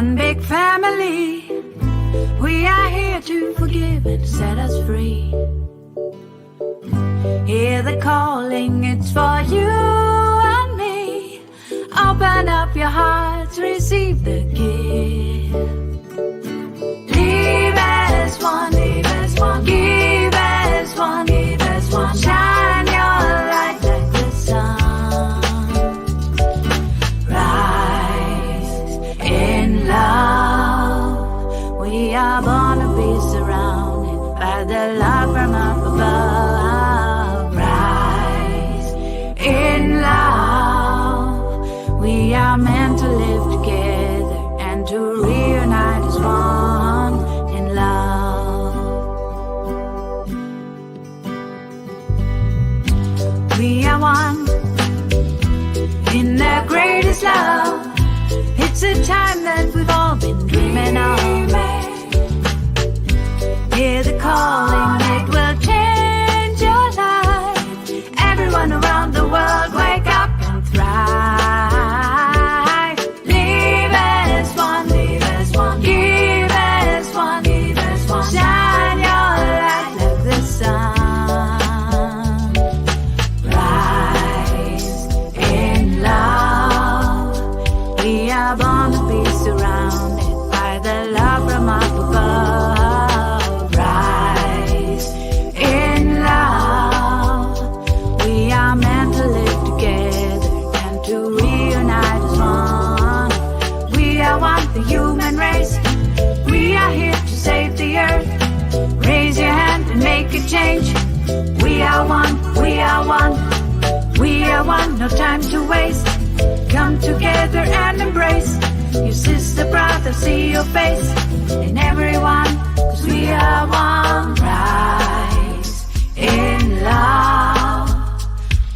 One big family, we are here to forgive and set us free. Hear the calling, it's for you and me. Open up your hearts, receive the gift. Live as one, live as one, give as one, give as one. Shine your light like the sun. Rise in love. We are born to be surrounded by the love from up above. Rise in love. We are meant to live together and to reunite as one in love. We are one in the greatest love. It's a time that we've all been dreaming of. Hear the calling, it will change your life. Everyone around the world, wake up and thrive. Live as one, live as one, give as one, give as one. Shine your light like the sun. Rise in love. We are born to be surrounded by the love from up above. Rise in love. We are meant to live together and to reunite as one. We are one, the human race. We are here to save the earth. Raise your hand and make a change. We are one, we are one. We are one, no time to waste. Come together and embrace. Your sister, brother, see your face in everyone, 'cause we are one. Rise in love.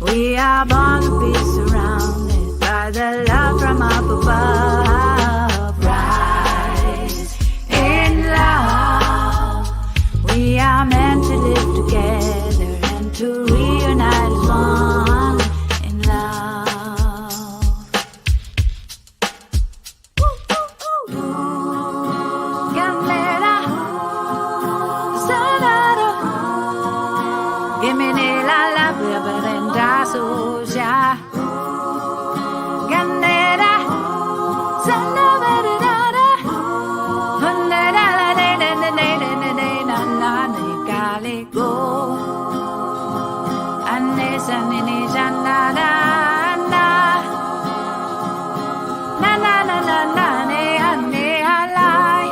We are born to be surrounded by the love from up above. Rise in love. We are meant to live together and to reunite as one in love. Gamera, Sanado, Gimene la la Berenda Soja, Ganera, Sanada, Honda la Galigo, Anesanini Janada. Na na na na na ne ane alai.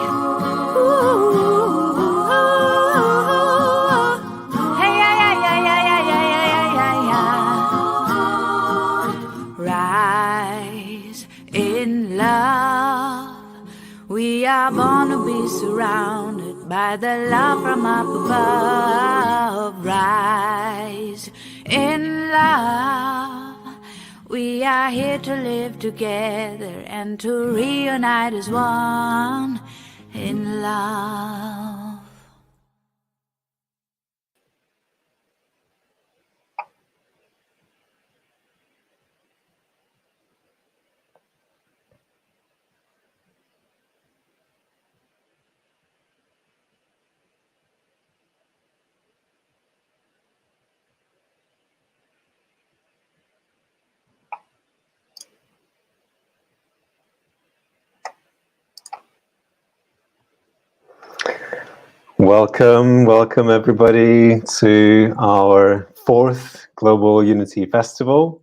Hey ya ya ya ya ya ya ya ya ya. Rise in love. We are born to be surrounded by the love from up above. Rise in love. We are here to live together and to reunite as one in love. Welcome everybody to our 4th Global Unity Festival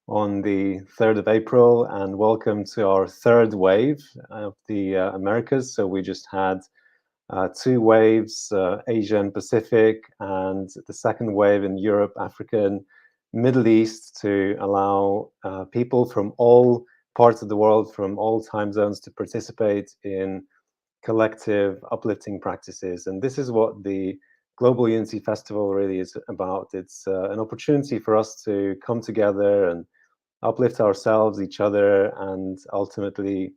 on the 3rd of April, and welcome to our 3rd wave of the Americas. So we just had 2 waves, Asia and Pacific, and the 2nd wave in Europe, Africa and Middle East, to allow people from all parts of the world, from all time zones, to participate in collective uplifting practices. And this is what the Global Unity Festival really is about. It's an opportunity for us to come together and uplift ourselves, each other, and ultimately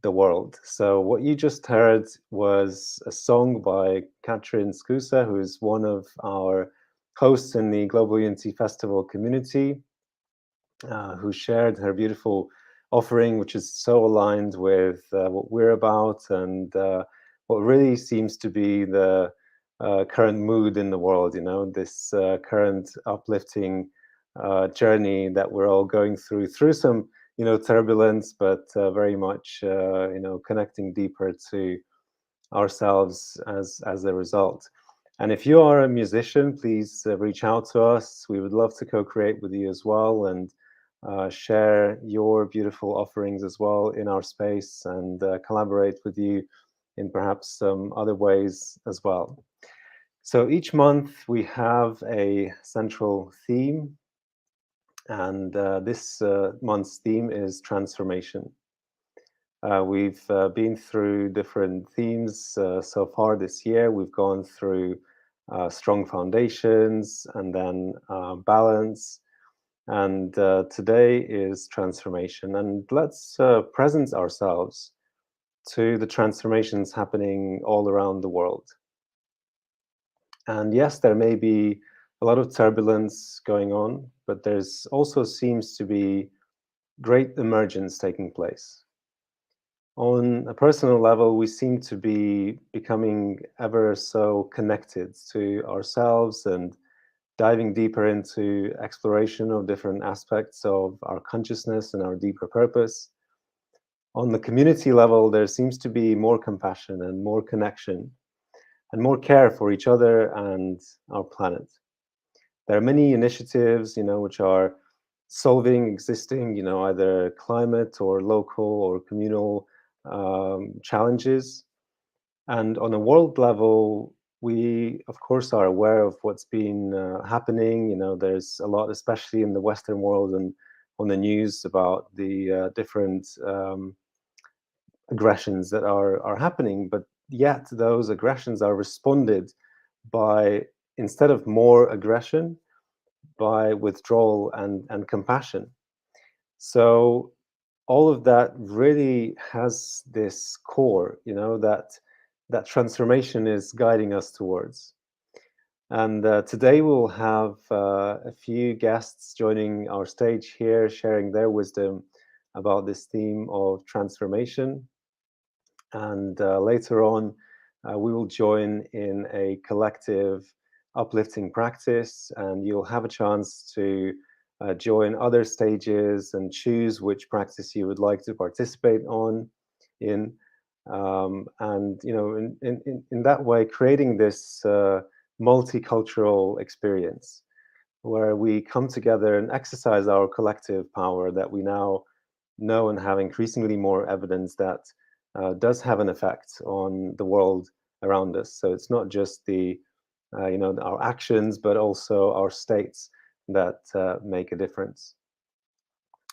the world. So what you just heard was a song by Katrin Skusa, who is one of our hosts in the Global Unity Festival community, who shared her beautiful offering, which is so aligned with what we're about and what really seems to be the current mood in the world, you know, this current uplifting journey that we're all going through some, you know, turbulence, but very much, you know, connecting deeper to ourselves as a result. And if you are a musician, please reach out to us. We would love to co-create with you as well and share your beautiful offerings as well in our space and collaborate with you in perhaps some other ways as well. So each month we have a central theme, and this month's theme is transformation. We've been through different themes so far this year. We've gone through strong foundations and then balance. And today is transformation. And let's present ourselves to the transformations happening all around the world. And yes, there may be a lot of turbulence going on, but there's also seems to be great emergence taking place. On a personal level, we seem to be becoming ever so connected to ourselves and diving deeper into exploration of different aspects of our consciousness and our deeper purpose. On the community level, there seems to be more compassion and more connection and more care for each other and our planet. There are many initiatives, you know, which are solving existing, you know, either climate or local or communal challenges. And on a world level, we, of course, are aware of what's been happening. You know, there's a lot, especially in the Western world and on the news, about the different aggressions that are happening. But yet those aggressions are responded by, instead of more aggression, by withdrawal and compassion. So all of that really has this core, you know, that transformation is guiding us towards. And today we'll have a few guests joining our stage here, sharing their wisdom about this theme of transformation. And later on, we will join in a collective uplifting practice, and you'll have a chance to join other stages and choose which practice you would like to participate in. And you know, in that way, creating this multicultural experience where we come together and exercise our collective power that we now know and have increasingly more evidence that does have an effect on the world around us. So it's not just the you know, our actions, but also our states that make a difference.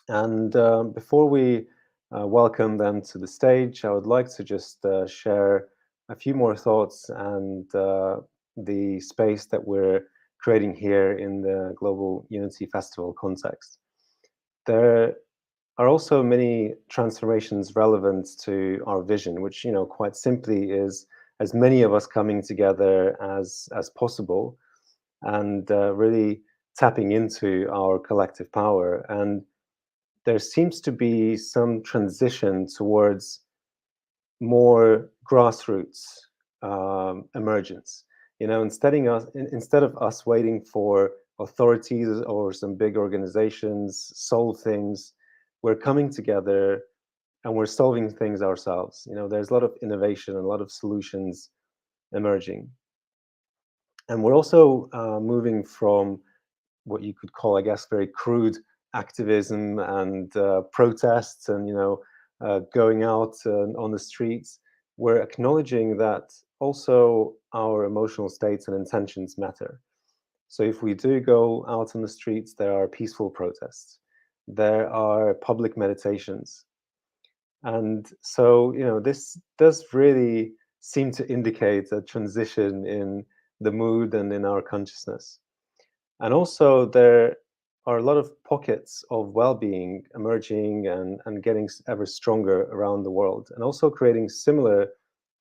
And before we welcome them to the stage, I would like to just share a few more thoughts and the space that we're creating here in the Global Unity Festival context. There are also many transformations relevant to our vision, which, you know, quite simply is as many of us coming together as possible and really tapping into our collective power. And there seems to be some transition towards more grassroots emergence. You know, instead of us waiting for authorities or some big organizations solve things, we're coming together and we're solving things ourselves. You know, there's a lot of innovation and a lot of solutions emerging. And we're also moving from what you could call, I guess, very crude activism and protests and, you know, going out on the streets. We're acknowledging that also our emotional states and intentions matter. So if we do go out on the streets, there are peaceful protests, there are public meditations. And so, you know, this does really seem to indicate a transition in the mood and in our consciousness. And also there are a lot of pockets of well-being emerging and getting ever stronger around the world, and also creating similar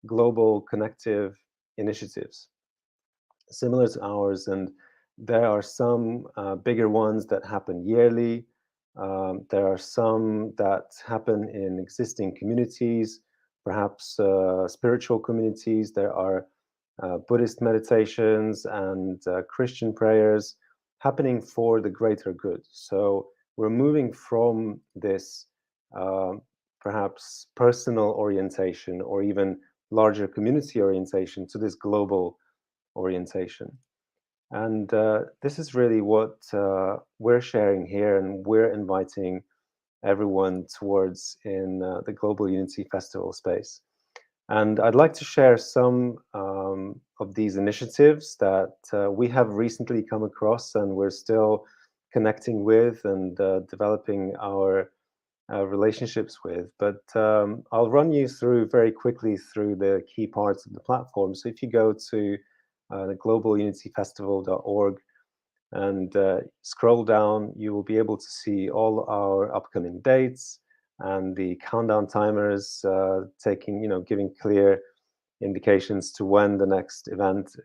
global connective initiatives similar to ours. And there are some bigger ones that happen yearly, There are some that happen in existing communities, perhaps spiritual communities. There are Buddhist meditations and Christian prayers happening for the greater good. So we're moving from this uh, perhaps personal orientation or even larger community orientation to this global orientation. And this is really what we're sharing here, and we're inviting everyone towards in the Global Unity Festival space. And I'd like to share some of these initiatives that we have recently come across and we're still connecting with and developing our relationships with. But I'll run you through very quickly through the key parts of the platform. So if you go to the globalunityfestival.org and scroll down, you will be able to see all our upcoming dates and the countdown timers taking, giving clear indications to when the next event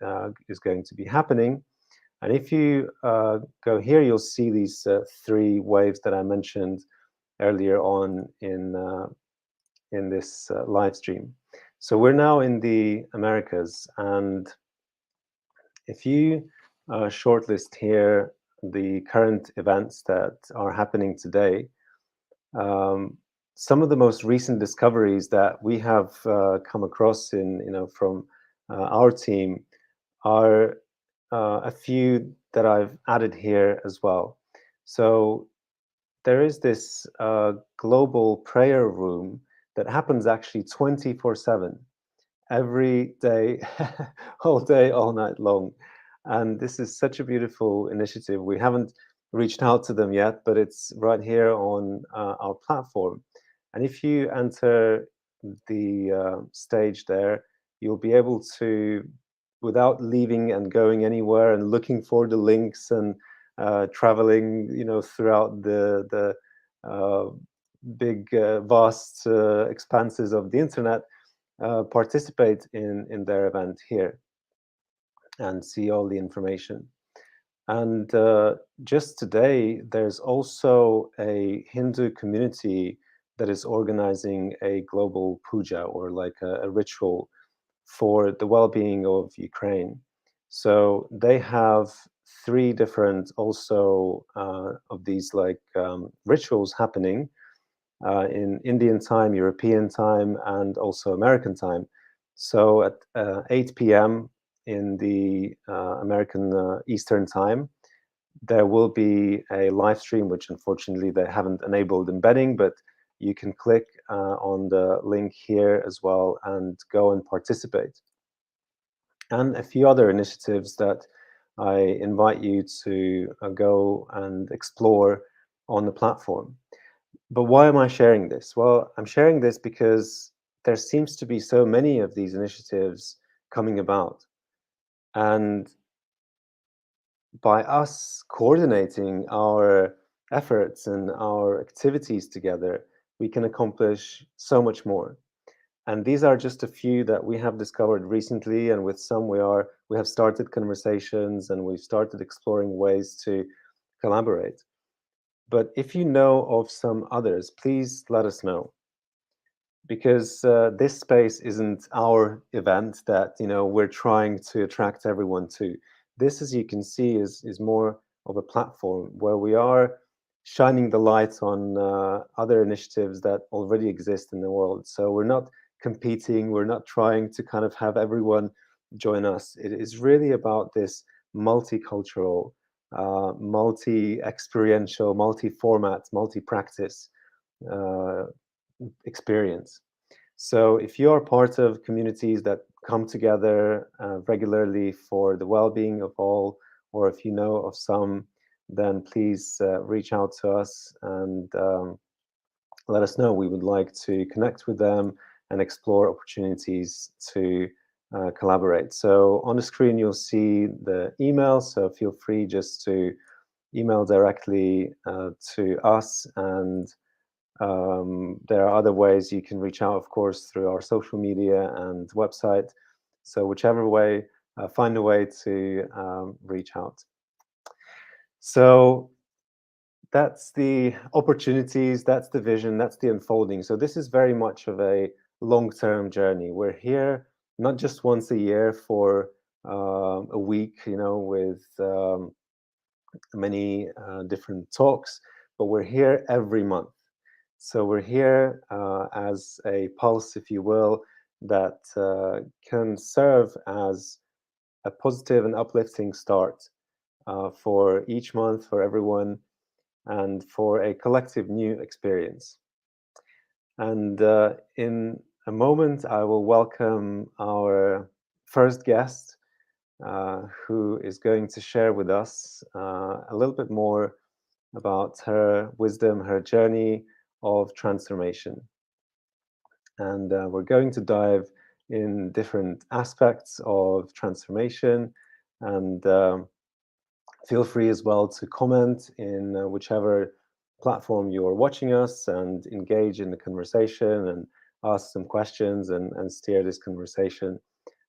is going to be happening. And if you go here, you'll see these three waves that I mentioned earlier on in this live stream. So we're now in the Americas, and if you shortlist here the current events that are happening today, um, some of the most recent discoveries that we have come across from our team are a few that I've added here as well. So there is this global prayer room that happens actually 24/7 every day, all day, all night long. And this is such a beautiful initiative. We haven't reached out to them yet, but it's right here on our platform. And if you enter the stage there, you'll be able to, without leaving and going anywhere and looking for the links and traveling, throughout the big, vast expanses of the internet, participate in their event here and see all the information. And just today, there's also a Hindu community that is organizing a global puja, or like a ritual for the well-being of Ukraine. So they have three different also of these like rituals happening in Indian time, European time, and also American time. So at 8 p.m. in the American Eastern time, there will be a live stream, which unfortunately they haven't enabled embedding, but you can click on the link here as well and go and participate. And a few other initiatives that I invite you to go and explore on the platform. But why am I sharing this? Well, I'm sharing this because there seems to be so many of these initiatives coming about. And by us coordinating our efforts and our activities together, we can accomplish so much more. And these are just a few that we have discovered recently, and with some we have started conversations and we've started exploring ways to collaborate. But if you know of some others, please let us know, because this space isn't our event that we're trying to attract everyone to. This, as you can see, is more of a platform where we are shining the light on other initiatives that already exist in the world. So we're not competing, we're not trying to kind of have everyone join us. It is really about this multicultural, multi-experiential, multi-format, multi-practice uh, experience. So if you are part of communities that come together regularly for the well-being of all, or if you know of some, then please reach out to us and let us know. We would like to connect with them and explore opportunities to collaborate. So on the screen, you'll see the email. So feel free just to email directly to us, and there are other ways you can reach out, of course, through our social media and website. So whichever way, find a way to reach out. So that's the opportunities, that's the vision, that's the unfolding. So this is very much of a long-term journey. We're here not just once a year for a week, with many different talks, but we're here every month. So we're here as a pulse, if you will, that can serve as a positive and uplifting start for each month, for everyone, and for a collective new experience. And in a moment, I will welcome our first guest, who is going to share with us a little bit more about her wisdom, her journey of transformation. And we're going to dive in different aspects of transformation. And feel free as well to comment in whichever platform you're watching us and engage in the conversation and ask some questions and steer this conversation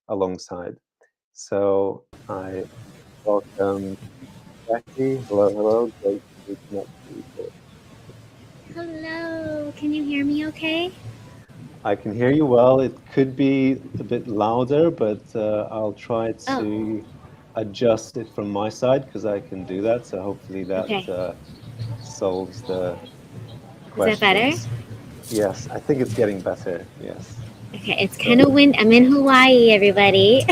alongside. So I welcome Jackie. Hello, hello. Great to connect with you. Hello, can you hear me okay? I can hear you well. It could be a bit louder, but I'll try Oh, to adjust it from my side because I can do that. So hopefully that okay. solves the Is that better? questions. Yes, I think it's getting better. Yes. Okay, it's kind of So, wind. I'm in Hawaii, everybody.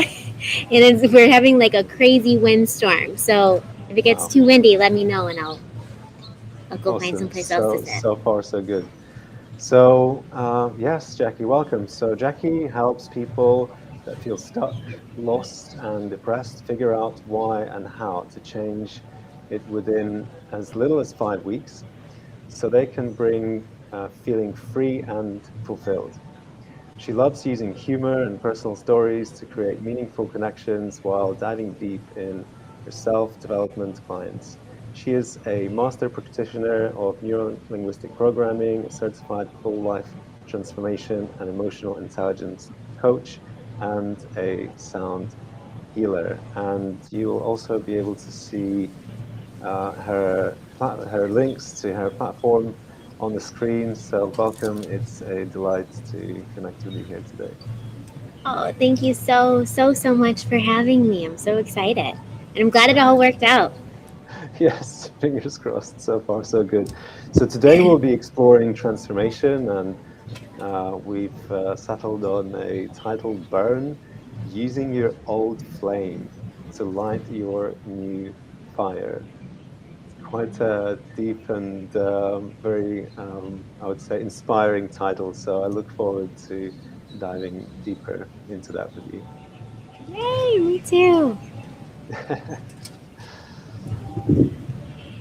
We're having like a crazy windstorm. So if it gets wow, too windy, let me know and I'll go find awesome. someplace else to sit. So far, so good. So, yes, Jackie, welcome. So, Jackie helps people that feel stuck, lost, and depressed figure out why and how to change it within as little as 5 weeks so they can bring feeling free and fulfilled. She loves using humor and personal stories to create meaningful connections while diving deep in her self development clients. She is a master practitioner of neuro linguistic programming, a certified full life transformation and emotional intelligence coach, and a sound healer. And you'll also be able to see her links to her platform on the screen. So welcome. It's a delight to connect with you here today. Oh, thank you so much for having me. I'm so excited. And I'm glad it all worked out. Yes, fingers crossed. So far, so good. So today we'll be exploring transformation, and we've settled on a title: Burn, using your old flame to light your new fire. Quite a deep and very, I would say, inspiring title. So I look forward to diving deeper into that with you. Yay, me too.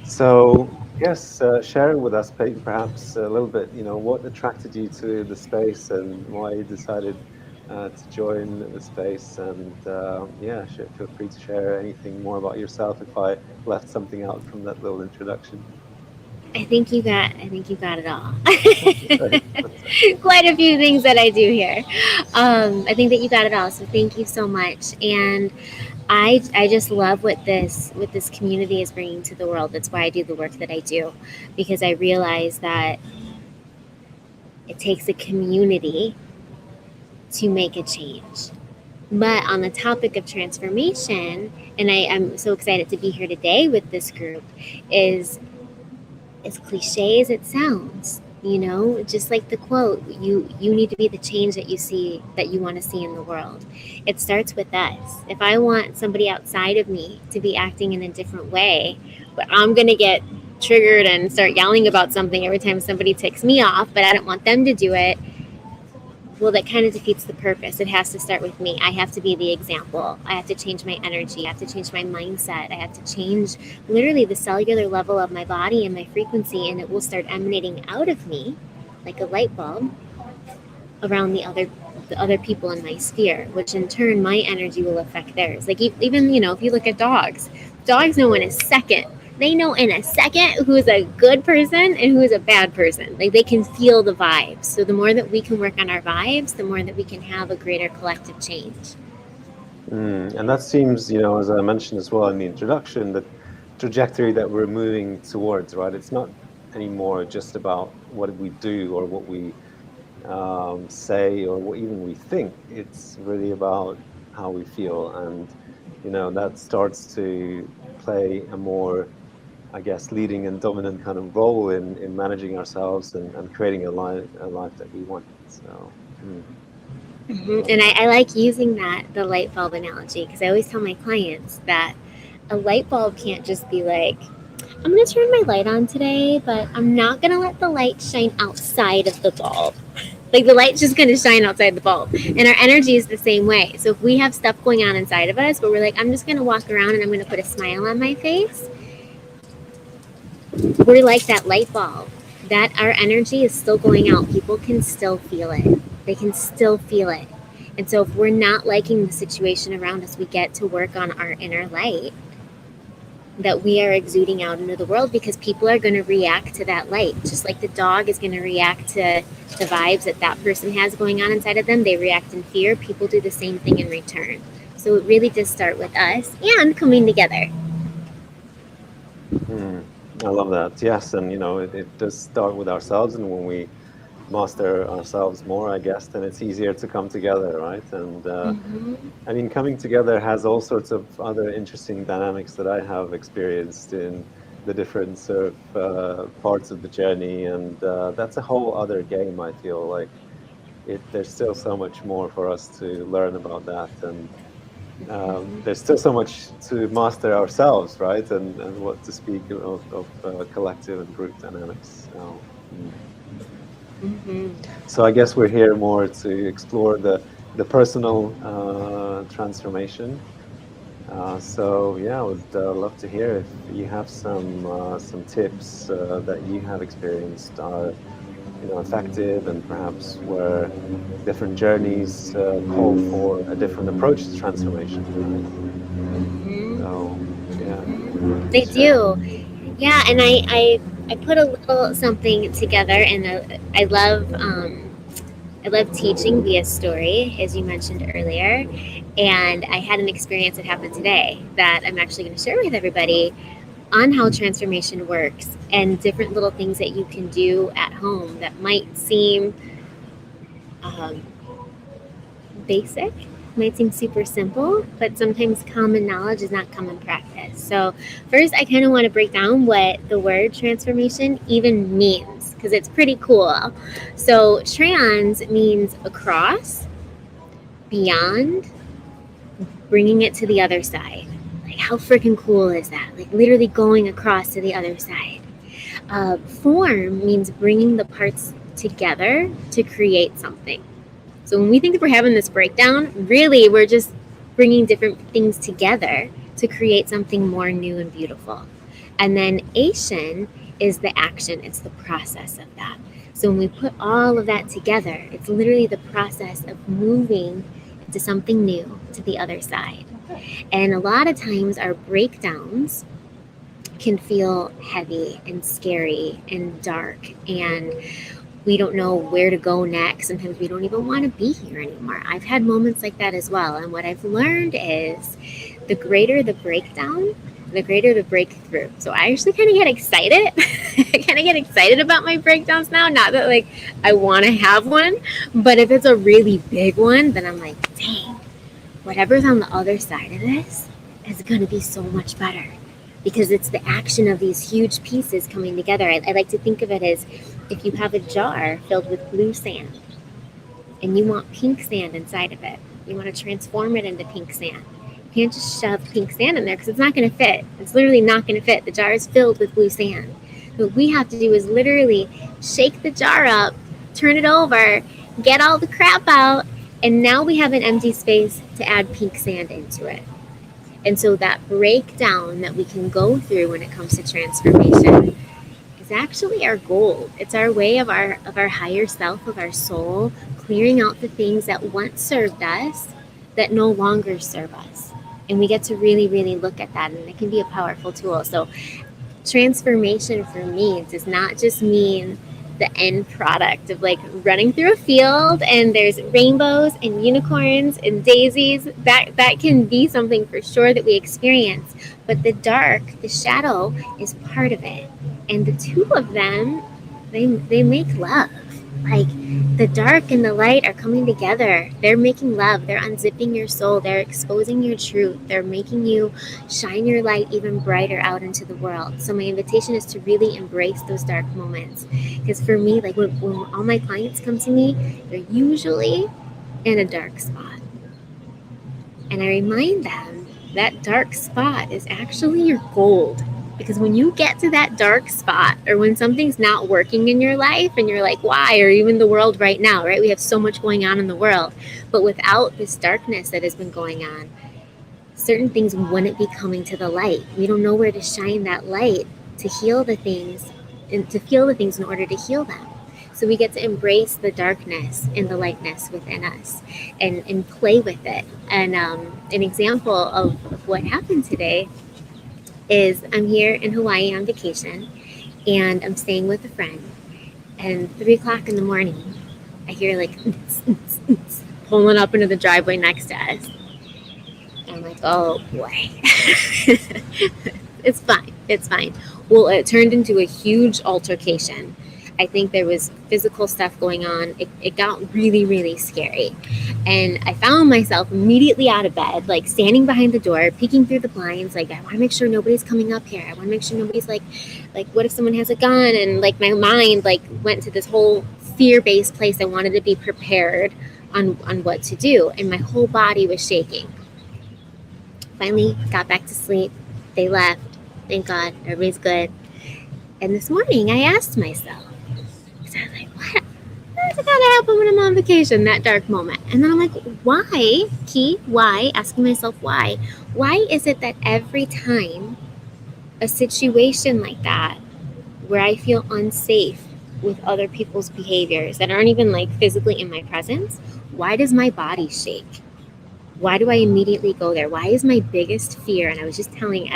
So yes, share with us perhaps a little bit, what attracted you to the space and why you decided to join the space. And yeah, feel free to share anything more about yourself if I left something out from that little introduction. I think you got it all. Right. Quite a few things that I do here. I think that you got it all. So thank you so much. And I just love what this community is bringing to the world. That's why I do the work that I do, because I realize that it takes a community to make a change. But on the topic of transformation, and I'm so excited to be here today with this group, is as cliche as it sounds, just like the quote, you need to be the change that you want to see in the world. It starts with us. If I want somebody outside of me to be acting in a different way, but I'm going to get triggered and start yelling about something every time somebody ticks me off, but I don't want them to do it, well, that kind of defeats the purpose. It has to start with me. I have to be the example. I have to change my energy. I have to change my mindset. I have to change literally the cellular level of my body and my frequency, and it will start emanating out of me like a light bulb around the other people in my sphere, which in turn my energy will affect theirs. Like even if you look at dogs know in a second. They know in a second who is a good person and who is a bad person. Like they can feel the vibes. So the more that we can work on our vibes, the more that we can have a greater collective change. And that seems, as I mentioned as well in the introduction, that trajectory that we're moving towards, right? It's not anymore just about what we do or what we say or what even we think. It's really about how we feel, and that starts to play a more, I guess, leading and dominant kind of role in managing ourselves and creating a life that we want. So. And I like using the light bulb analogy, because I always tell my clients that a light bulb can't just be like, I'm going to turn my light on today, but I'm not going to let the light shine outside of the bulb. Like, the light's just going to shine outside the bulb. And our energy is the same way. So if we have stuff going on inside of us, but we're like, I'm just going to walk around and I'm going to put a smile on my face, we're like that light bulb. That our energy is still going out. People can still feel it. They can still feel it. And so if we're not liking the situation around us, we get to work on our inner light that we are exuding out into the world, because people are going to react to that light. Just like the dog is going to react to the vibes that person has going on inside of them. They react in fear. People do the same thing in return. So it really does start with us and coming together. I love that. Yes, and it does start with ourselves, and when we master ourselves more, I guess, then it's easier to come together, right? And I mean, coming together has all sorts of other interesting dynamics that I have experienced in the different sort of parts of the journey, and that's a whole other game. I feel like there's still so much more for us to learn about that, and there's still so much to master ourselves, right? And what to speak of collective and group dynamics. So I guess we're here more to explore the personal transformation. So yeah, I would love to hear if you have some tips that you have experienced are effective, and perhaps where different journeys call for a different approach to transformation. Right? So yeah, they do. Yeah, and I put a little something together, and I love teaching via story, as you mentioned earlier. And I had an experience that happened today that I'm actually going to share with everybody on how transformation works, and different little things that you can do at home that might seem basic, might seem super simple, but sometimes common knowledge is not common practice. So first, I kind of want to break down what the word transformation even means, because it's pretty cool. So trans means across, beyond, bringing it to the other side. Like, how freaking cool is that? Like, literally going across to the other side. Form means bringing the parts together to create something. So when we think that we're having this breakdown, really we're just bringing different things together to create something more new and beautiful. And then ation is the action. It's the process of that. So when we put all of that together, it's literally the process of moving into something new to the other side. And a lot of times our breakdowns can feel heavy and scary and dark, and we don't know where to go next. Sometimes we don't even want to be here anymore. I've had moments like that as well. And what I've learned is the greater the breakdown, the greater the breakthrough. So I actually kind of get excited. I kind of get excited about my breakdowns now. Not that like I want to have one, but if it's a really big one, then I'm like, dang, whatever's on the other side of this is going to be so much better, because it's the action of these huge pieces coming together. I like to think of it as if you have a jar filled with blue sand and you want pink sand inside of it. You want to transform it into pink sand. You can't just shove pink sand in there because it's not going to fit. It's literally not going to fit. The jar is filled with blue sand. What we have to do is literally shake the jar up, turn it over, get all the crap out, and now we have an empty space to add pink sand into it. And so that breakdown that we can go through when it comes to transformation is actually our goal. It's our way of our higher self, of our soul, clearing out the things that once served us that no longer serve us. And we get to really, really look at that, and it can be a powerful tool. So transformation for me does not just mean the end product of like running through a field and there's rainbows and unicorns and daisies. That can be something for sure that we experience. But the dark, the shadow, is part of it. And the two of them, they make love. Like the dark and the light are coming together. They're making love. They're unzipping your soul. They're exposing your truth. They're making you shine your light even brighter out into the world. So my invitation is to really embrace those dark moments. Because for me, like when all my clients come to me, they're usually in a dark spot. And I remind them that dark spot is actually your gold. Because when you get to that dark spot, or when something's not working in your life and you're like, why? Or even the world right now, right? We have so much going on in the world. But without this darkness that has been going on, certain things wouldn't be coming to the light. We don't know where to shine that light to heal the things and to feel the things in order to heal them. So we get to embrace the darkness and the lightness within us and play with it. And an example of what happened today is I'm here in Hawaii on vacation and I'm staying with a friend, and 3 o'clock in the morning I hear like pulling up into the driveway next to us. And I'm like, oh boy. It's fine. Well, it turned into a huge altercation. I think there was physical stuff going on. It got really, really scary. And I found myself immediately out of bed, like standing behind the door, peeking through the blinds. Like, I want to make sure nobody's coming up here. I want to make sure nobody's like, what if someone has a gun? And like my mind like went to this whole fear-based place. I wanted to be prepared on what to do. And my whole body was shaking. Finally got back to sleep. They left. Thank God. Everybody's good. And this morning I asked myself, I was like, what's it gotta happen when I'm on vacation? That dark moment. And then I'm like, why? Why? Asking myself why. Why is it that every time a situation like that, where I feel unsafe with other people's behaviors that aren't even like physically in my presence, why does my body shake? Why do I immediately go there? Why is my biggest fear? And I was just telling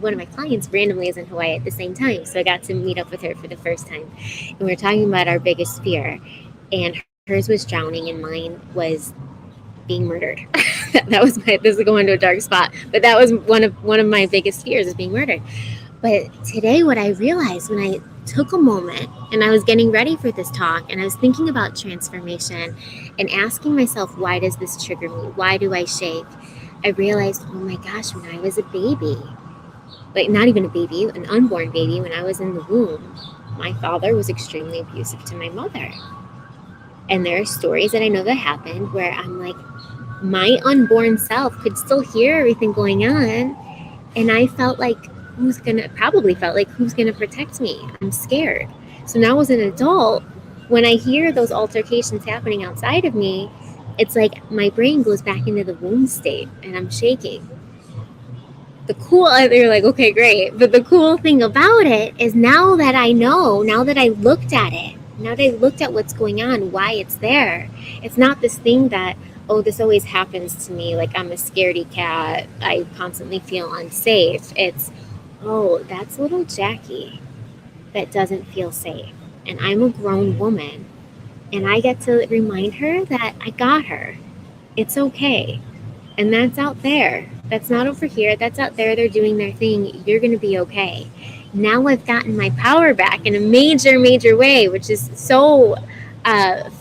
one of my clients randomly is in Hawaii at the same time. So I got to meet up with her for the first time. And we were talking about our biggest fear. And hers was drowning and mine was being murdered. That was this is going to a dark spot. But that was one of my biggest fears, is being murdered. But today what I realized when I took a moment and I was getting ready for this talk and I was thinking about transformation and asking myself, why does this trigger me? Why do I shake? I realized, oh my gosh, when I was a baby, like not even a baby, an unborn baby, when I was in the womb, my father was extremely abusive to my mother. And there are stories that I know that happened where I'm like, my unborn self could still hear everything going on. And I felt like, who's gonna protect me? I'm scared. So now as an adult, when I hear those altercations happening outside of me, it's like my brain goes back into the womb state and I'm shaking. You're like, okay, great. But the cool thing about it is now that I know, now that I looked at it, now that I looked at what's going on, why it's there, it's not this thing that, oh, this always happens to me, like I'm a scaredy cat, I constantly feel unsafe. It's, oh, that's little Jackie that doesn't feel safe. And I'm a grown woman. And I get to remind her that I got her. It's okay. And that's out there. That's not over here. That's out there. They're doing their thing. You're going to be okay. Now I've gotten my power back in a major, major way, which is so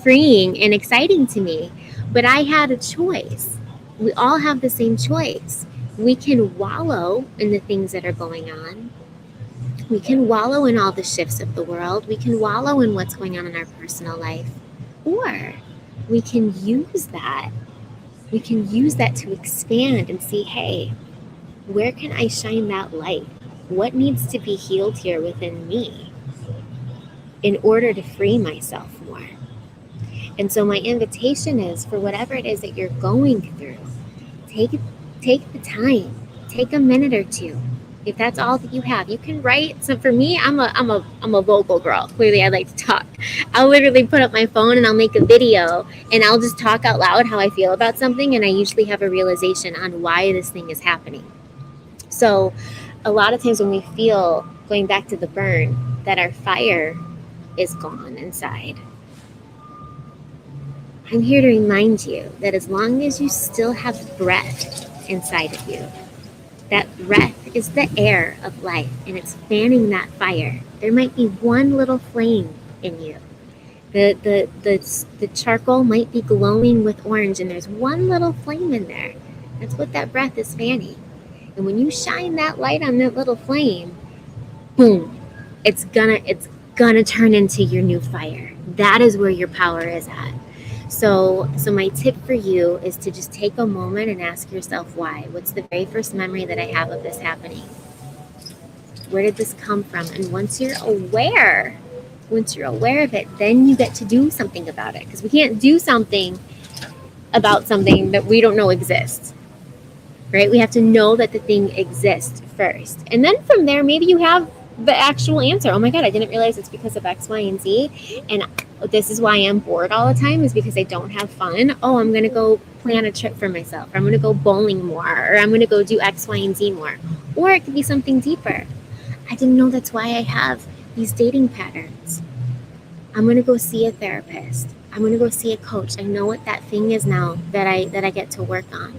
freeing and exciting to me. But I had a choice. We all have the same choice. We can wallow in the things that are going on. We can wallow in all the shifts of the world. We can wallow in what's going on in our personal life. Or we can use that. We can use that to expand and see, hey, where can I shine that light? What needs to be healed here within me in order to free myself more? And so my invitation is, for whatever it is that you're going through, take the time, take a minute or two. If that's all that you have, you can write. So for me, I'm a vocal girl. Clearly, I like to talk. I'll literally put up my phone and I'll make a video and I'll just talk out loud how I feel about something. And I usually have a realization on why this thing is happening. So a lot of times when we feel, going back to the burn, that our fire is gone inside. I'm here to remind you that as long as you still have breath inside of you, that breath is the air of life, and it's fanning that fire. There might be one little flame in you. The charcoal might be glowing with orange, and there's one little flame in there. That's what that breath is fanning. And when you shine that light on that little flame, boom, it's gonna turn into your new fire. That is where your power is at. So my tip for you is to just take a moment and ask yourself why. What's the very first memory that I have of this happening? Where did this come from? And once you're aware of it, then you get to do something about it. Because we can't do something about something that we don't know exists. Right? We have to know that the thing exists first. And then from there, maybe you have the actual answer. Oh my God, I didn't realize it's because of X, Y, and Z. And this is why I'm bored all the time, is because I don't have fun. Oh, I'm going to go plan a trip for myself. Or I'm going to go bowling more. Or I'm going to go do X, Y, and Z more. Or it could be something deeper. I didn't know that's why I have these dating patterns. I'm going to go see a therapist. I'm going to go see a coach. I know what that thing is now that I get to work on.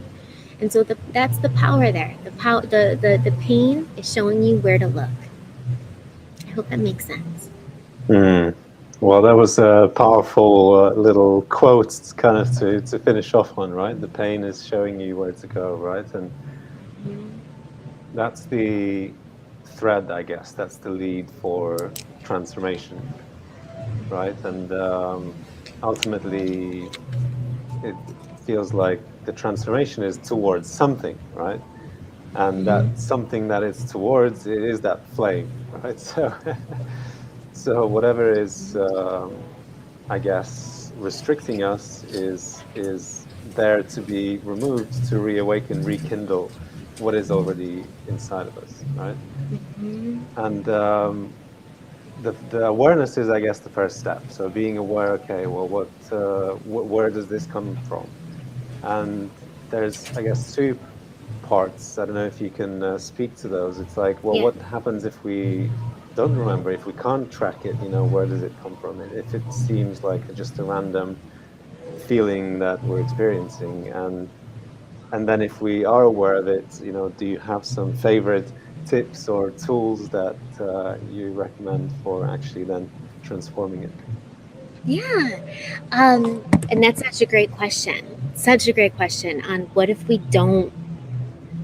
And so that's the power there. The pain is showing you where to look. I hope that makes sense. Well, that was a powerful little quote kind of to finish off on, right? The pain is showing you where to go, right? And that's the thread, I guess. That's the lead for transformation, right? And ultimately, it feels like the transformation is towards something, right? And that something that it's towards, it is that flame, right? So whatever is, I guess, restricting us is there to be removed, to reawaken, rekindle what is already inside of us, right? And the awareness is, I guess, the first step. So being aware, okay, well, where does this come from? And there's, I guess, two parts. I don't know if you can speak to those. It's like, well, what happens if we don't remember, if we can't track it? Where does it come from? If it seems like just a random feeling that we're experiencing, and then if we are aware of it, do you have some favorite tips or tools that you recommend for actually then transforming it? Yeah. And that's such a great question. Such a great question on what if we don't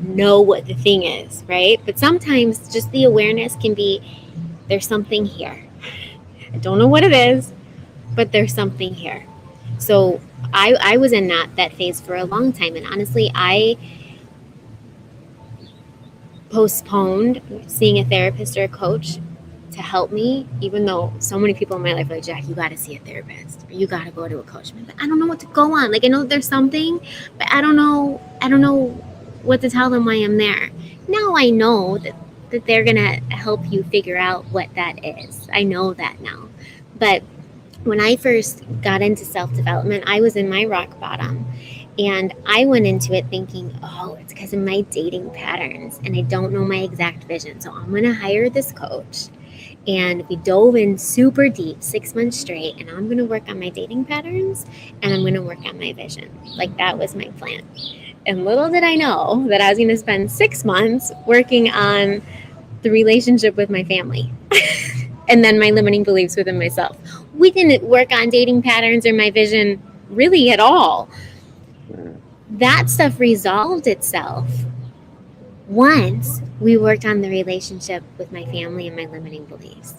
know what the thing is, right? But sometimes just the awareness can be, there's something here. I don't know what it is, but there's something here. So I was in that phase for a long time. And honestly, I postponed seeing a therapist or a coach to help me, even though so many people in my life are like, Jack, you got to see a therapist, or you got to go to a coach. But I don't know what to go on. Like, I know there's something, but I don't know what to tell them why I'm there. Now I know that they're going to help you figure out what that is. I know that now. But when I first got into self-development, I was in my rock bottom. And I went into it thinking, oh, it's because of my dating patterns and I don't know my exact vision. So I'm going to hire this coach. And we dove in super deep, 6 months straight, and I'm going to work on my dating patterns and I'm going to work on my vision. Like, that was my plan. And little did I know that I was going to spend 6 months working on the relationship with my family and then my limiting beliefs within myself. We didn't work on dating patterns or my vision really at all. That stuff resolved itself once we worked on the relationship with my family and my limiting beliefs.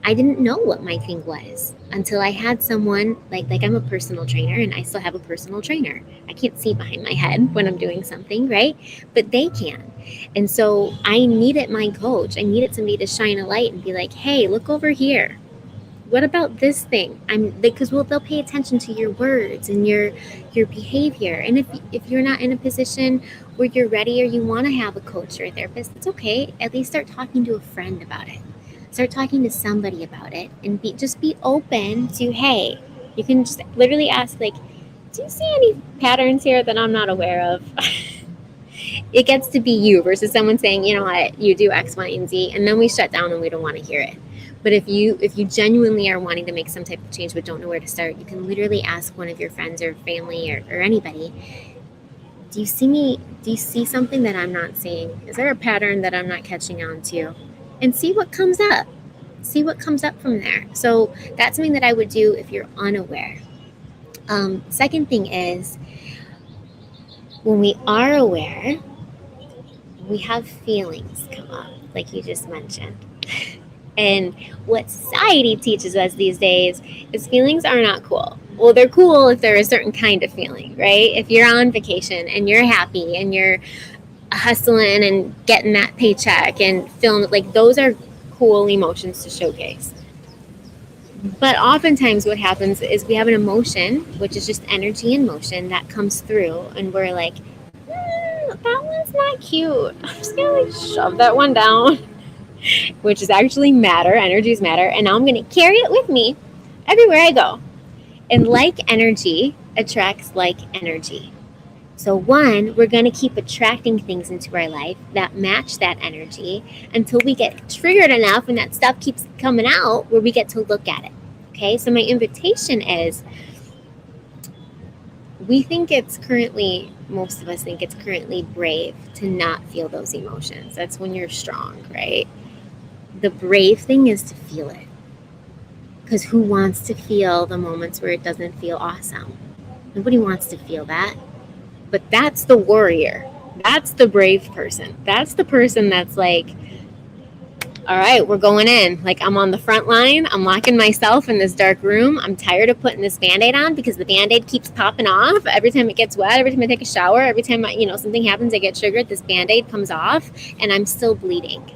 I didn't know what my thing was until I had someone, like I'm a personal trainer and I still have a personal trainer. I can't see behind my head when I'm doing something, right? But they can. And so I needed my coach. I needed somebody to shine a light and be like, hey, look over here. What about this thing? Because they'll pay attention to your words and your behavior. And if you're not in a position where you're ready or you want to have a coach or a therapist, it's okay. At least start talking to a friend about it. Start talking to somebody about it, and just be open to, hey, you can just literally ask, like, do you see any patterns here that I'm not aware of? It gets to be you versus someone saying, you know what, you do X, Y, and Z, and then we shut down and we don't want to hear it. But if you genuinely are wanting to make some type of change but don't know where to start, you can literally ask one of your friends or family or anybody, do you see something that I'm not seeing? Is there a pattern that I'm not catching on to? And see what comes up. See what comes up from there. So that's something that I would do if you're unaware. Second thing is, when we are aware, we have feelings come up, like you just mentioned. And what society teaches us these days is feelings are not cool. Well, they're cool if they're a certain kind of feeling, right? If you're on vacation and you're happy and you're hustling and getting that paycheck and feeling like, those are cool emotions to showcase. But oftentimes what happens is we have an emotion, which is just energy in motion, that comes through and we're like, that one's not cute. I'm just gonna like shove that one down, which is actually matter. Energies matter. And now I'm gonna carry it with me everywhere I go. And like energy attracts like energy. So one, we're going to keep attracting things into our life that match that energy until we get triggered enough and that stuff keeps coming out where we get to look at it. Okay, so my invitation is, most of us think it's currently brave to not feel those emotions. That's when you're strong, right? The brave thing is to feel it. Because who wants to feel the moments where it doesn't feel awesome? Nobody wants to feel that. But that's the warrior. That's the brave person. That's the person that's like, all right, we're going in. Like, I'm on the front line. I'm locking myself in this dark room. I'm tired of putting this Band-Aid on because the Band-Aid keeps popping off. Every time it gets wet, every time I take a shower, every time something happens, I get triggered, this Band-Aid comes off and I'm still bleeding.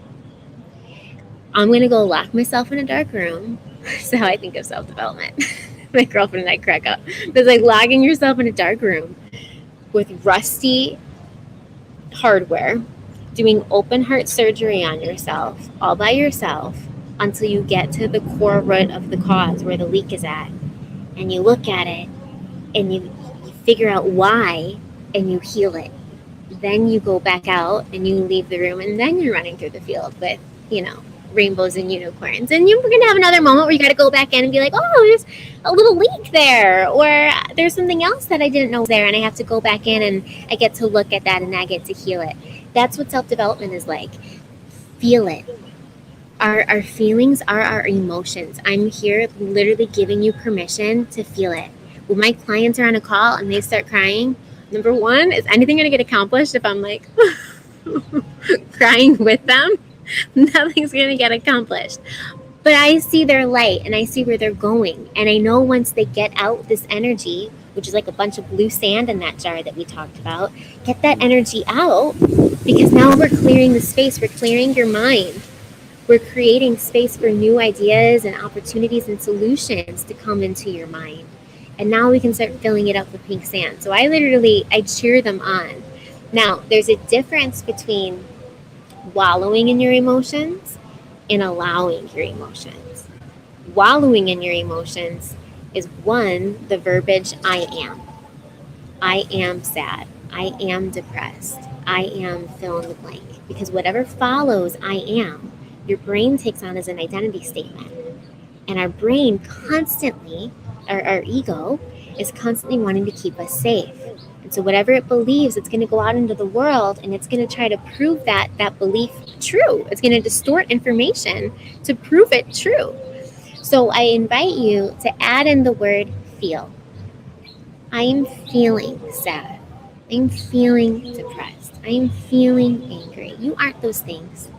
I'm going to go lock myself in a dark room. That's how I think of self-development. My girlfriend and I crack up. It's like locking yourself in a dark room with rusty hardware, doing open heart surgery on yourself, all by yourself, until you get to the core root of the cause, where the leak is at. And you look at it, and you figure out why, and you heal it. Then you go back out, and you leave the room, and then you're running through the field with, rainbows and unicorns. And we're going to have another moment where you got to go back in and be like, oh, there's a little leak there, or there's something else that I didn't know was there, and I have to go back in and I get to look at that and I get to heal it. That's what self-development is like. Feel it. Our feelings are our emotions. I'm here literally giving you permission to feel it. When my clients are on a call and they start crying, number one, is anything going to get accomplished if I'm like crying with them? Nothing's going to get accomplished. But I see their light and I see where they're going. And I know once they get out this energy, which is like a bunch of blue sand in that jar that we talked about, get that energy out, because now we're clearing the space. We're clearing your mind. We're creating space for new ideas and opportunities and solutions to come into your mind. And now we can start filling it up with pink sand. So I cheer them on. Now, there's a difference between wallowing in your emotions and allowing your emotions. Wallowing in your emotions is one, the verbiage I am. I am sad. I am depressed. I am fill in the blank. Because whatever follows I am, your brain takes on as an identity statement. And our brain constantly, our ego, is constantly wanting to keep us safe. And so whatever it believes, it's going to go out into the world and it's going to try to prove that belief true. It's going to distort information to prove it true. So I invite you to add in the word feel. I am feeling sad. I'm feeling depressed. I am feeling angry. You aren't those things.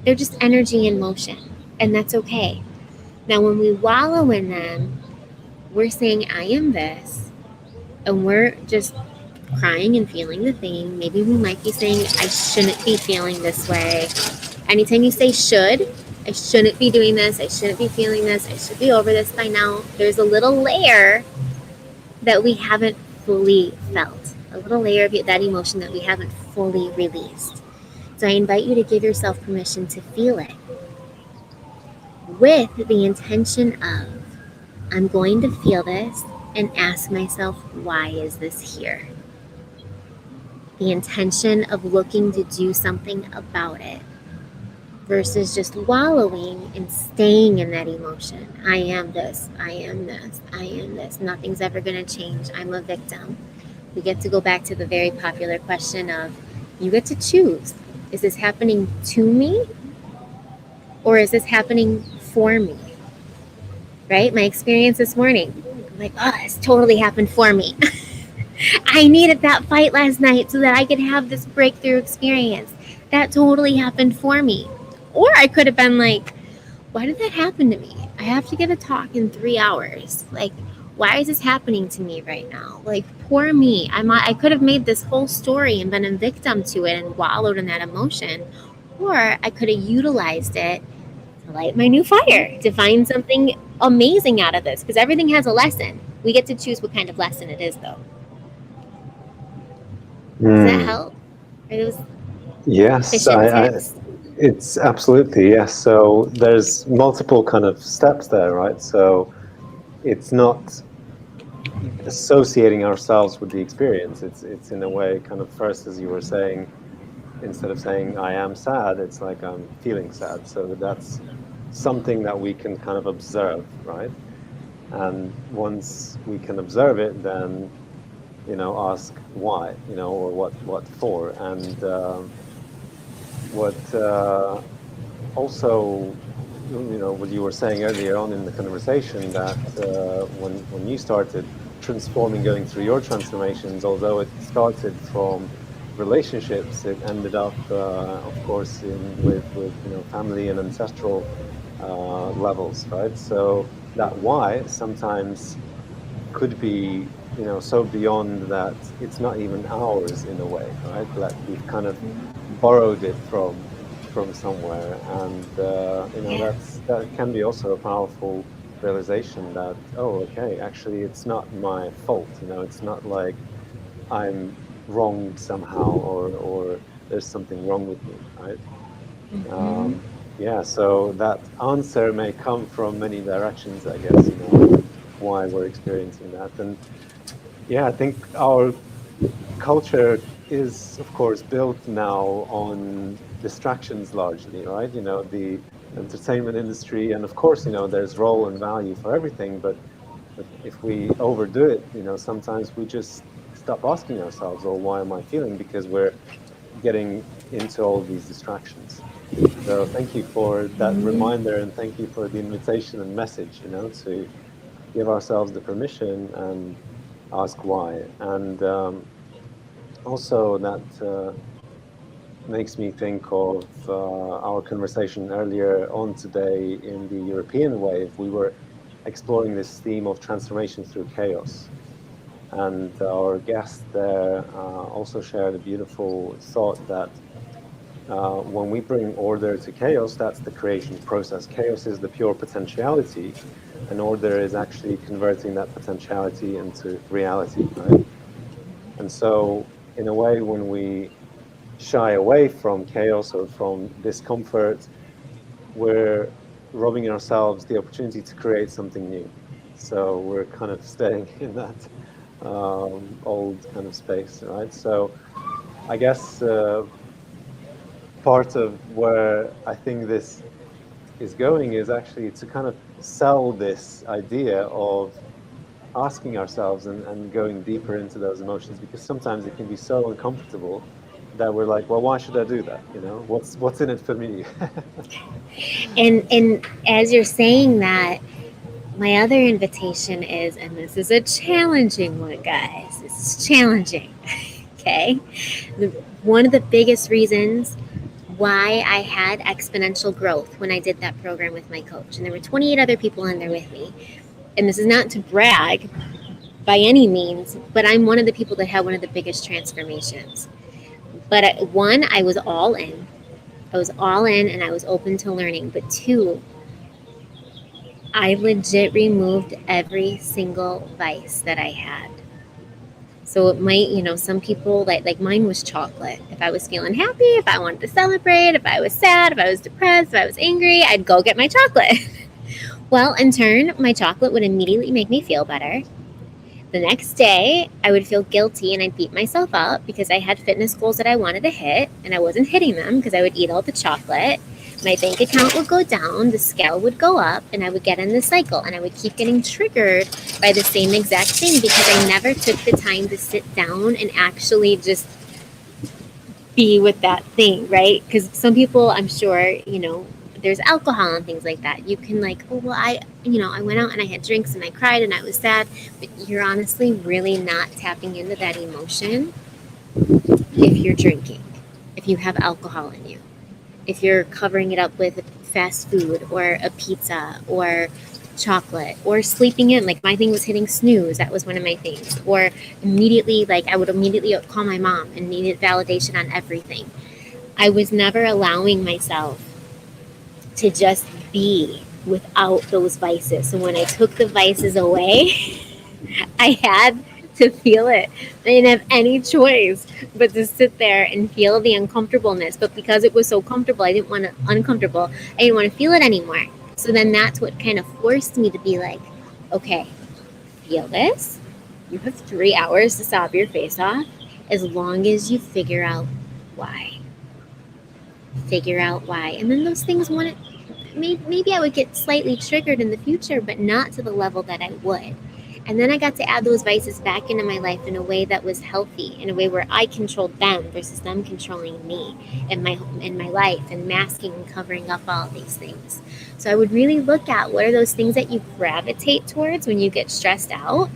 They're just energy in motion, and that's okay. Now, when we wallow in them, we're saying, I am this, and we're just crying and feeling the thing. Maybe we might be saying, I shouldn't be feeling this way. Anytime you say should, I shouldn't be doing this, I shouldn't be feeling this, I should be over this by now, there's a little layer that we haven't fully felt, a little layer of that emotion that we haven't fully released. So I invite you to give yourself permission to feel it with the intention of, I'm going to feel this and ask myself, why is this here? the intention of looking to do something about it versus just wallowing and staying in that emotion. I am this, I am this, I am this. Nothing's ever going to change. I'm a victim. We get to go back to the very popular question of, you get to choose. Is this happening to me or is this happening for me? Right? My experience this morning, I'm like, oh, this totally happened for me. I needed that fight last night so that I could have this breakthrough experience. That totally happened for me. Or I could have been like, why did that happen to me? I have to give a talk in 3 hours. Like, why is this happening to me right now? Like, poor me. I could have made this whole story and been a victim to it and wallowed in that emotion. Or I could have utilized it to light my new fire, to find something amazing out of this. Because everything has a lesson. We get to choose what kind of lesson it is, though. Does that help? Are those Yes, efficient tips? it's absolutely, yes. So there's multiple kind of steps there, right? So it's not associating ourselves with the experience. It's in a way kind of, first, as you were saying, instead of saying I am sad, it's like I'm feeling sad. So that's something that we can kind of observe, right? And once we can observe it, then ask why, or what for, and what also, what you were saying earlier on in the conversation, that when you started transforming, going through your transformations, although it started from relationships, it ended up, of course, with family and ancestral levels, right? So that why sometimes could be so beyond that it's not even ours in a way, right? Like we've kind of borrowed it from somewhere, and that can be also a powerful realization that, oh, okay, actually it's not my fault, it's not like I'm wronged somehow, or there's something wrong with me, right? So that answer may come from many directions, I guess, why we're experiencing that. And I think our culture is, of course, built now on distractions largely, right? The entertainment industry, and of course, there's role and value for everything, but if we overdo it, sometimes we just stop asking ourselves, oh, why am I feeling? Because we're getting into all these distractions. So thank you for that reminder, and thank you for the invitation and message, to give ourselves the permission and ask why. And also that makes me think of our conversation earlier on today in the European Wave. We were exploring this theme of transformation through chaos. And our guest there also shared a beautiful thought that when we bring order to chaos, that's the creation process. Chaos is the pure potentiality, and order is actually converting that potentiality into reality, right? And so, in a way, when we shy away from chaos or from discomfort, we're robbing ourselves the opportunity to create something new. So we're kind of staying in that old kind of space, right? So I guess part of where I think this is going is actually to kind of sell this idea of asking ourselves and going deeper into those emotions, because sometimes it can be so uncomfortable that we're like, well, why should I do that? What's in it for me? And as you're saying that, my other invitation is, and this is a challenging one, guys. This is challenging. Okay. One of the biggest reasons why I had exponential growth when I did that program with my coach, and there were 28 other people in there with me. And this is not to brag by any means, but I'm one of the people that had one of the biggest transformations. But one, I was all in. I was all in and I was open to learning. But two, I legit removed every single vice that I had. So it might, some people, like mine was chocolate. If I was feeling happy, if I wanted to celebrate, if I was sad, if I was depressed, if I was angry, I'd go get my chocolate. Well, in turn, my chocolate would immediately make me feel better. The next day, I would feel guilty and I'd beat myself up because I had fitness goals that I wanted to hit and I wasn't hitting them because I would eat all the chocolate. My bank account would go down, the scale would go up, and I would get in this cycle. And I would keep getting triggered by the same exact thing because I never took the time to sit down and actually just be with that thing, right? Because some people, I'm sure, there's alcohol and things like that. You can like, oh, well, I went out and I had drinks and I cried and I was sad, but you're honestly really not tapping into that emotion if you're drinking, if you have alcohol in you, if you're covering it up with fast food or a pizza or chocolate or sleeping in. Like my thing was hitting snooze. That was one of my things. Or immediately, like I would immediately call my mom and needed validation on everything. I was never allowing myself to just be without those vices. So when I took the vices away, I had to feel it. I didn't have any choice but to sit there and feel the uncomfortableness. But because it was so comfortable, I didn't want to uncomfortable. I didn't want to feel it anymore. So then that's what kind of forced me to be like, okay, feel this. You have 3 hours to sob your face off as long as you figure out why. Figure out why. And then those things wouldn't, maybe I would get slightly triggered in the future, but not to the level that I would. And then I got to add those vices back into my life in a way that was healthy, in a way where I controlled them versus them controlling me in my life and masking and covering up all of these things. So I would really look at what are those things that you gravitate towards when you get stressed out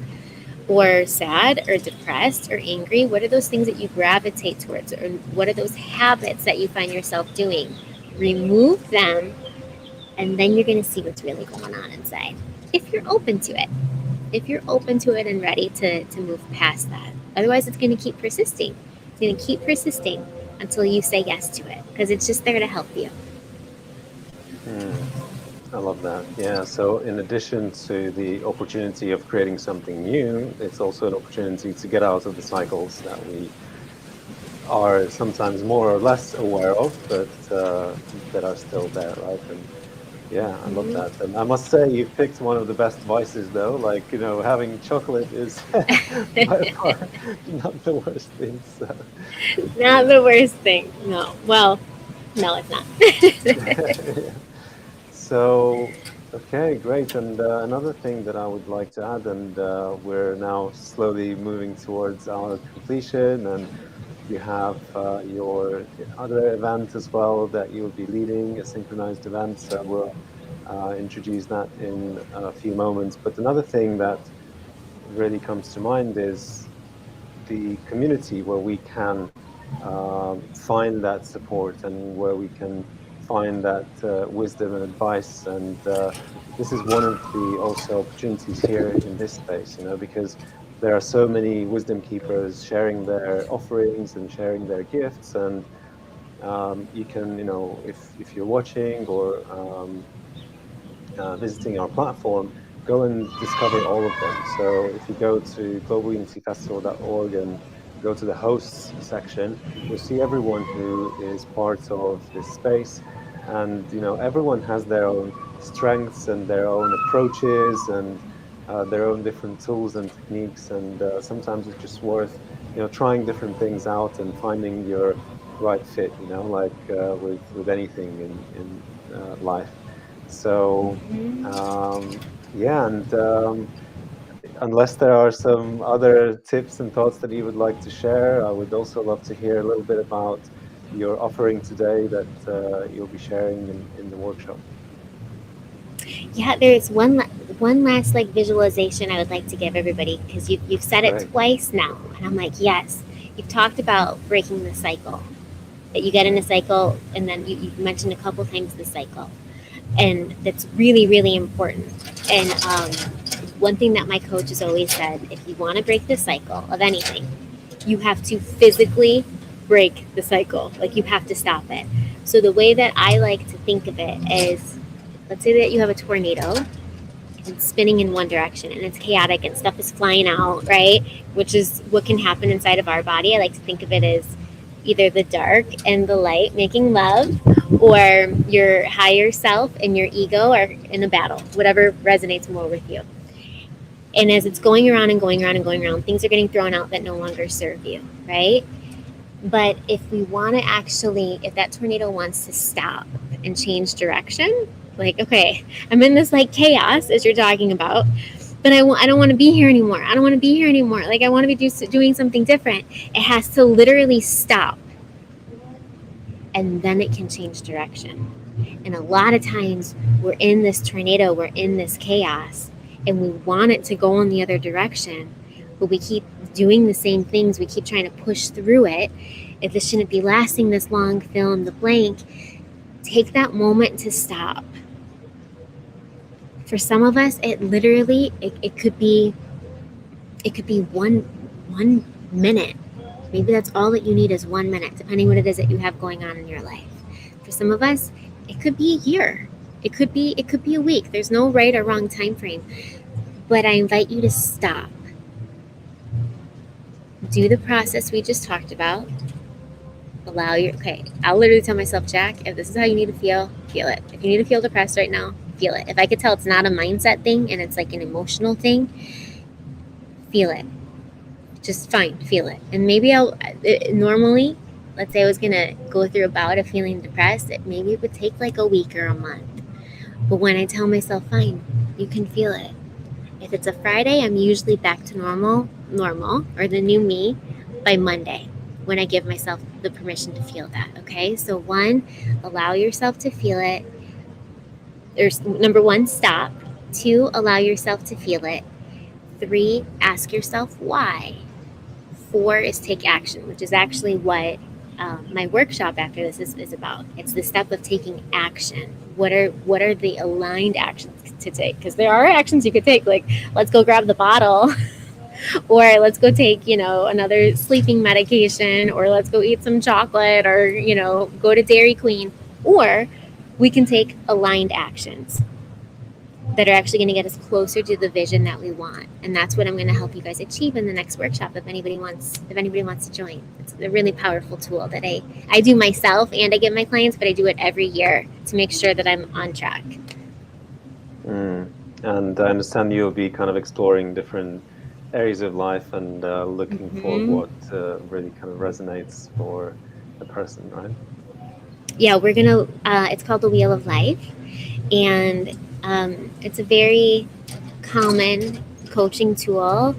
or sad or depressed or angry. What are those things that you gravitate towards, or what are those habits that you find yourself doing? Remove them, and then you're going to see what's really going on inside if you're open to it. If you're open to it and ready to move past that. Otherwise, it's going to keep persisting. It's going to keep persisting until you say yes to it, because it's just there to help you. I love that. Yeah. So in addition to the opportunity of creating something new, it's also an opportunity to get out of the cycles that we are sometimes more or less aware of, but that are still there, right? And yeah, I love that. And I must say, you've picked one of the best vices, though. Like, having chocolate is by far not the worst thing. So. Not the worst thing. No. Well, no, it's not. Yeah. So, okay, great. And another thing that I would like to add, and we're now slowly moving towards our completion, and you have your other event as well that you'll be leading, a synchronized event. So we'll introduce that in a few moments. But another thing that really comes to mind is the community where we can find that support and where we can find that wisdom and advice. And this is one of the also opportunities here in this space, because there are so many wisdom keepers sharing their offerings and sharing their gifts, and you can, if you're watching or visiting our platform, go and discover all of them. So if you go to globalunityfestival.org and go to the hosts section, you'll see everyone who is part of this space, and everyone has their own strengths and their own approaches and their own different tools and techniques, and sometimes it's just worth trying different things out and finding your right fit, like with anything in life. So yeah, and unless there are some other tips and thoughts that you would like to share, I would also love to hear a little bit about your offering today that you'll be sharing in the workshop. Yeah, there's one last visualization I would like to give everybody, because you've said it twice now, and I'm like, yes. You've talked about breaking the cycle, that you get in a cycle, and then you've mentioned a couple times the cycle, and that's really, really important. And one thing that my coach has always said, if you want to break the cycle of anything, you have to physically break the cycle. Like, you have to stop it. So the way that I like to think of it is, let's say that you have a tornado and it's spinning in one direction and it's chaotic and stuff is flying out, right? Which is what can happen inside of our body. I like to think of it as either the dark and the light making love, or your higher self and your ego are in a battle, whatever resonates more with you. And as it's going around and going around and going around, things are getting thrown out that no longer serve you, right? But if we want to actually, if that tornado wants to stop and change direction, like, okay, I'm in this like chaos as you're talking about, but I don't want to be here anymore. I don't want to be here anymore. Like, I want to be doing something different. It has to literally stop, and then it can change direction. And a lot of times we're in this tornado, we're in this chaos, and we want it to go in the other direction, but we keep doing the same things. We keep trying to push through it. If this shouldn't be lasting this long, fill in the blank. Take that moment to stop. For some of us, it literally, it could be one minute. Maybe that's all that you need is 1 minute, depending what it is that you have going on in your life. For some of us, it could be a year. It could be a week. There's no right or wrong time frame. But I invite you to stop. Do the process we just talked about. I'll literally tell myself, Jack, if this is how you need to feel it. If you need to feel depressed right now, feel it. If I could tell it's not a mindset thing and it's like an emotional thing, feel it. Just fine, feel it. And maybe normally, let's say I was going to go through a bout of feeling depressed, maybe it would take like a week or a month. But when I tell myself, fine, you can feel it. If it's a Friday, I'm usually back to normal, or the new me by Monday, when I give myself the permission to feel that, okay? So 1, allow yourself to feel it. Number 1, stop. 2, allow yourself to feel it. 3, ask yourself why. 4 is take action, which is actually what my workshop after this is about. It's the step of taking action. What are the aligned actions to take? Because there are actions you could take, like let's go grab the bottle, or let's go take another sleeping medication, or let's go eat some chocolate, or go to Dairy Queen. Or we can take aligned actions that are actually going to get us closer to the vision that we want. And that's what I'm going to help you guys achieve in the next workshop if anybody wants to join. It's a really powerful tool that I do myself and I give my clients, but I do it every year to make sure that I'm on track. And I understand you'll be kind of exploring different areas of life and looking for what really kind of resonates for the person, right? Yeah, we're going to, it's called the Wheel of Life. And it's a very common coaching tool.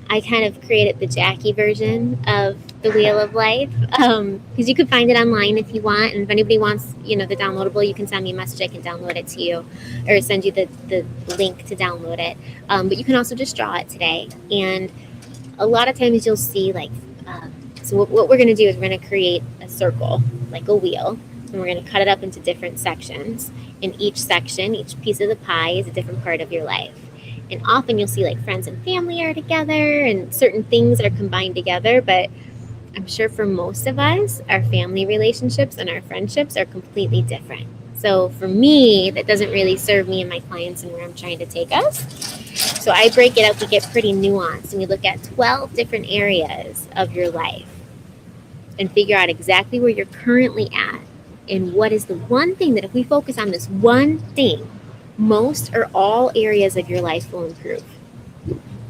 I kind of created the Jackie version of the Wheel of Life, because you could find it online if you want. And if anybody wants, the downloadable, you can send me a message. I can download it to you, or send you the link to download it. But you can also just draw it today. And a lot of times you'll see so what we're going to do is we're going to create a circle, like a wheel, and we're going to cut it up into different sections. In each section, each piece of the pie is a different part of your life. And often you'll see like friends and family are together and certain things are combined together. But I'm sure for most of us, our family relationships and our friendships are completely different. So for me, that doesn't really serve me and my clients and where I'm trying to take us. So I break it up. We get pretty nuanced and we look at 12 different areas of your life and figure out exactly where you're currently at. And what is the one thing that if we focus on this one thing, most or all areas of your life will improve.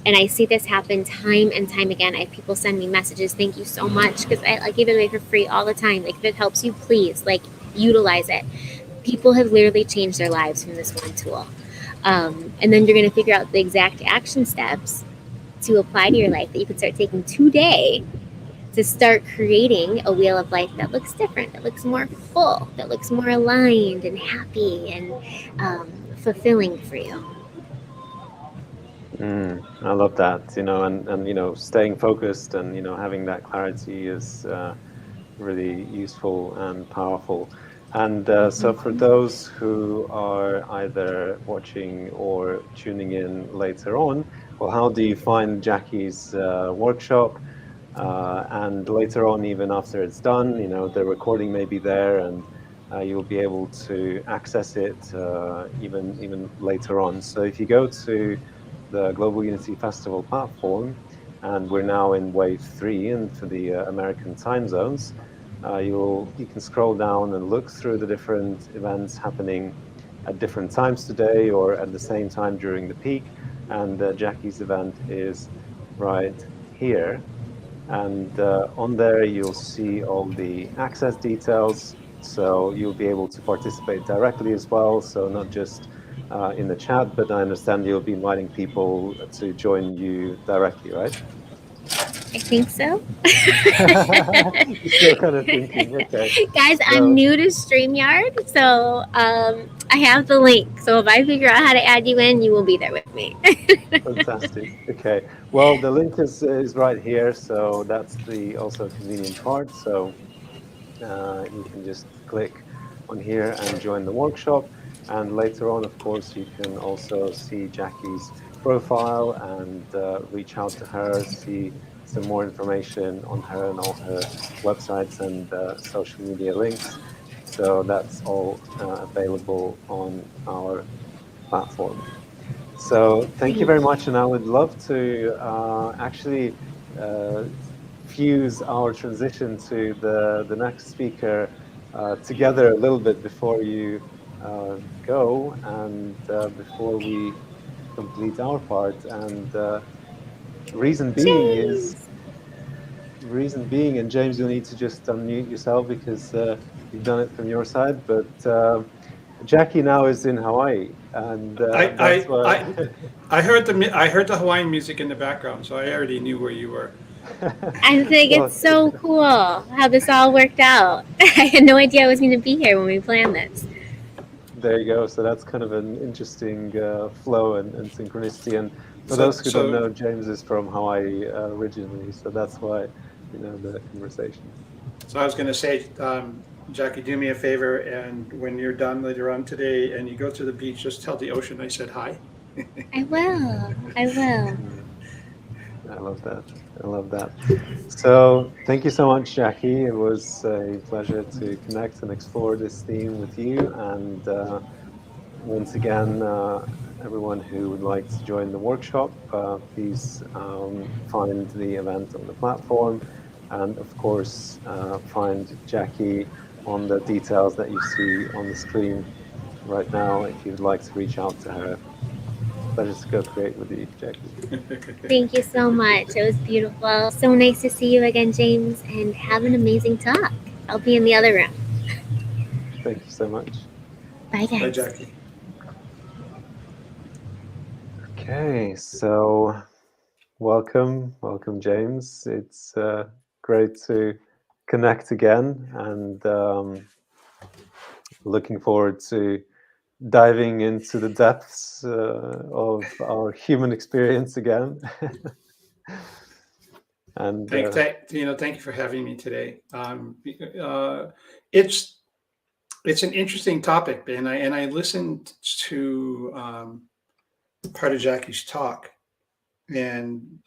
And I see this happen time and time again. I have people send me messages, thank you so much, because I give it away for free all the time. Like, if it helps you, please, utilize it. People have literally changed their lives from this one tool. And then you're going to figure out the exact action steps to apply to your life that you can start taking today to start creating a wheel of life that looks different, that looks more full, that looks more aligned and happy and fulfilling for you. I love that, and staying focused and, having that clarity is really useful and powerful. And so for those who are either watching or tuning in later on, well, how do you find Jackie's workshop? And later on, even after it's done, the recording may be there and you'll be able to access it even later on. So if you go to the Global Unity Festival platform, and we're now in wave 3 and for the American time zones, you can scroll down and look through the different events happening at different times today or at the same time during the peak. and Jackie's event is right here. And on there, you'll see all the access details. So you'll be able to participate directly as well. So not just in the chat, but I understand you'll be inviting people to join you directly, right? I think so. You're still kind of thinking, okay. Guys, So, I'm new to StreamYard, so I have the link. So if I figure out how to add you in, you will be there with me. fantastic. Okay. Well, the link is right here. So that's the also convenient part. So you can just click on here and join the workshop. And later on, of course, you can also see Jackie's profile and reach out to her, see some more information on her and all her websites and social media links. So that's all available on our platform. So thank you very much. And I would love to actually uh, fuse our transition to the next speaker together a little bit before you go and before we complete our part. And reason being is James. and James, you'll need to just unmute yourself because you've done it from your side. But Jackie now is in Hawaii, and that's I, why. I, I heard the Hawaiian music in the background, so I already knew where you were. I think Well, it's so cool how this all worked out. I had no idea I was going to be here when we planned this. there you go. So that's kind of an interesting flow and synchronicity. And for So, those who don't so, know, James is from Hawaii originally, so that's why the conversation. so I was going to say, Jackie, do me a favor, and when you're done later on today, and you go to the beach, just tell the ocean I said hi. I will. I will. I love that. I love that. So thank you so much, Jackie. It was a pleasure to connect and explore this theme with you. And once again, everyone who would like to join the workshop, please find the event on the platform. And of course, find Jackie on the details that you see on the screen right now if you'd like to reach out to her. Pleasure to co-create with you, Jackie. Thank you so much. It was beautiful. So nice to see you again, James, and have an amazing talk. I'll be in the other room. Thank you so much. Bye, guys. Bye, Jackie. Okay, so welcome, James. It's great to connect again, and looking forward to diving into the depths of our human experience again. And thank you for having me today. It's an interesting topic, and I listened to part of Jackie's talk, and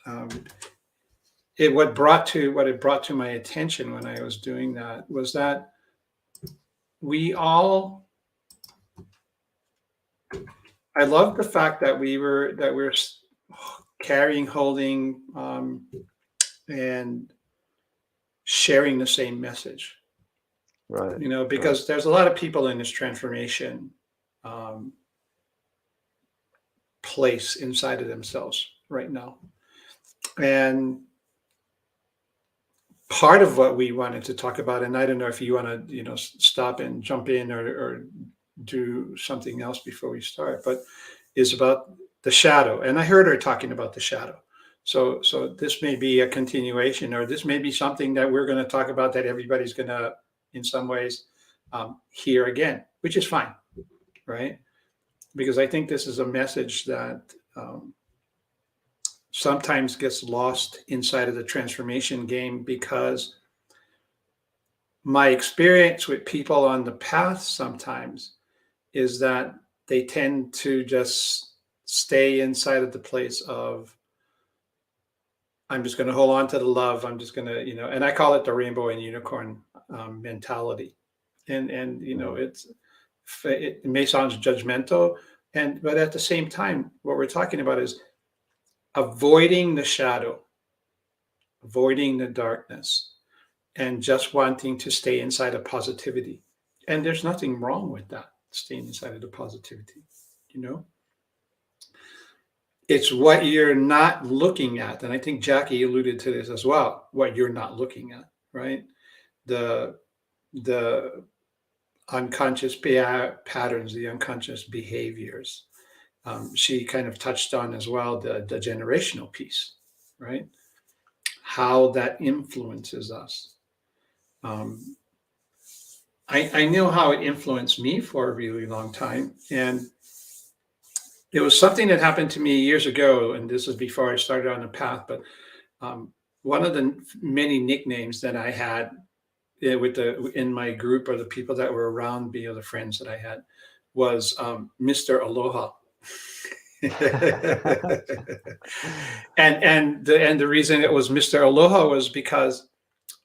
what it brought to my attention when I was doing that was that we all. I love the fact that we're carrying, holding, and sharing the same message. right, because there's a lot of people in this transformation place inside of themselves right now. And part of what we wanted to talk about, and I don't know if you want to, stop and jump in or do something else before we start, but is about the shadow. And I heard her talking about the shadow. So this may be a continuation, or this may be something that we're going to talk about that everybody's going to, in some ways, hear again, which is fine, right? Because I think this is a message that sometimes gets lost inside of the transformation game, because my experience with people on the path sometimes is that they tend to just stay inside of the place of, I'm just going to hold on to the love. I'm just going to, and I call it the rainbow and unicorn mentality. And it may sound judgmental, but at the same time, what we're talking about is avoiding the shadow, avoiding the darkness, and just wanting to stay inside of positivity. And there's nothing wrong with that, staying inside of the positivity, it's what you're not looking at. And I think Jackie alluded to this as well, what you're not looking at, right? The unconscious patterns, the unconscious behaviors. She kind of touched on as well the generational piece, right? How that influences us. I know how it influenced me for a really long time. And it was something that happened to me years ago. And this was before I started on the path. But one of the many nicknames that I had in my group, or the people that were around me, or the friends that I had, was Mr. Aloha. and the reason it was Mr. Aloha was because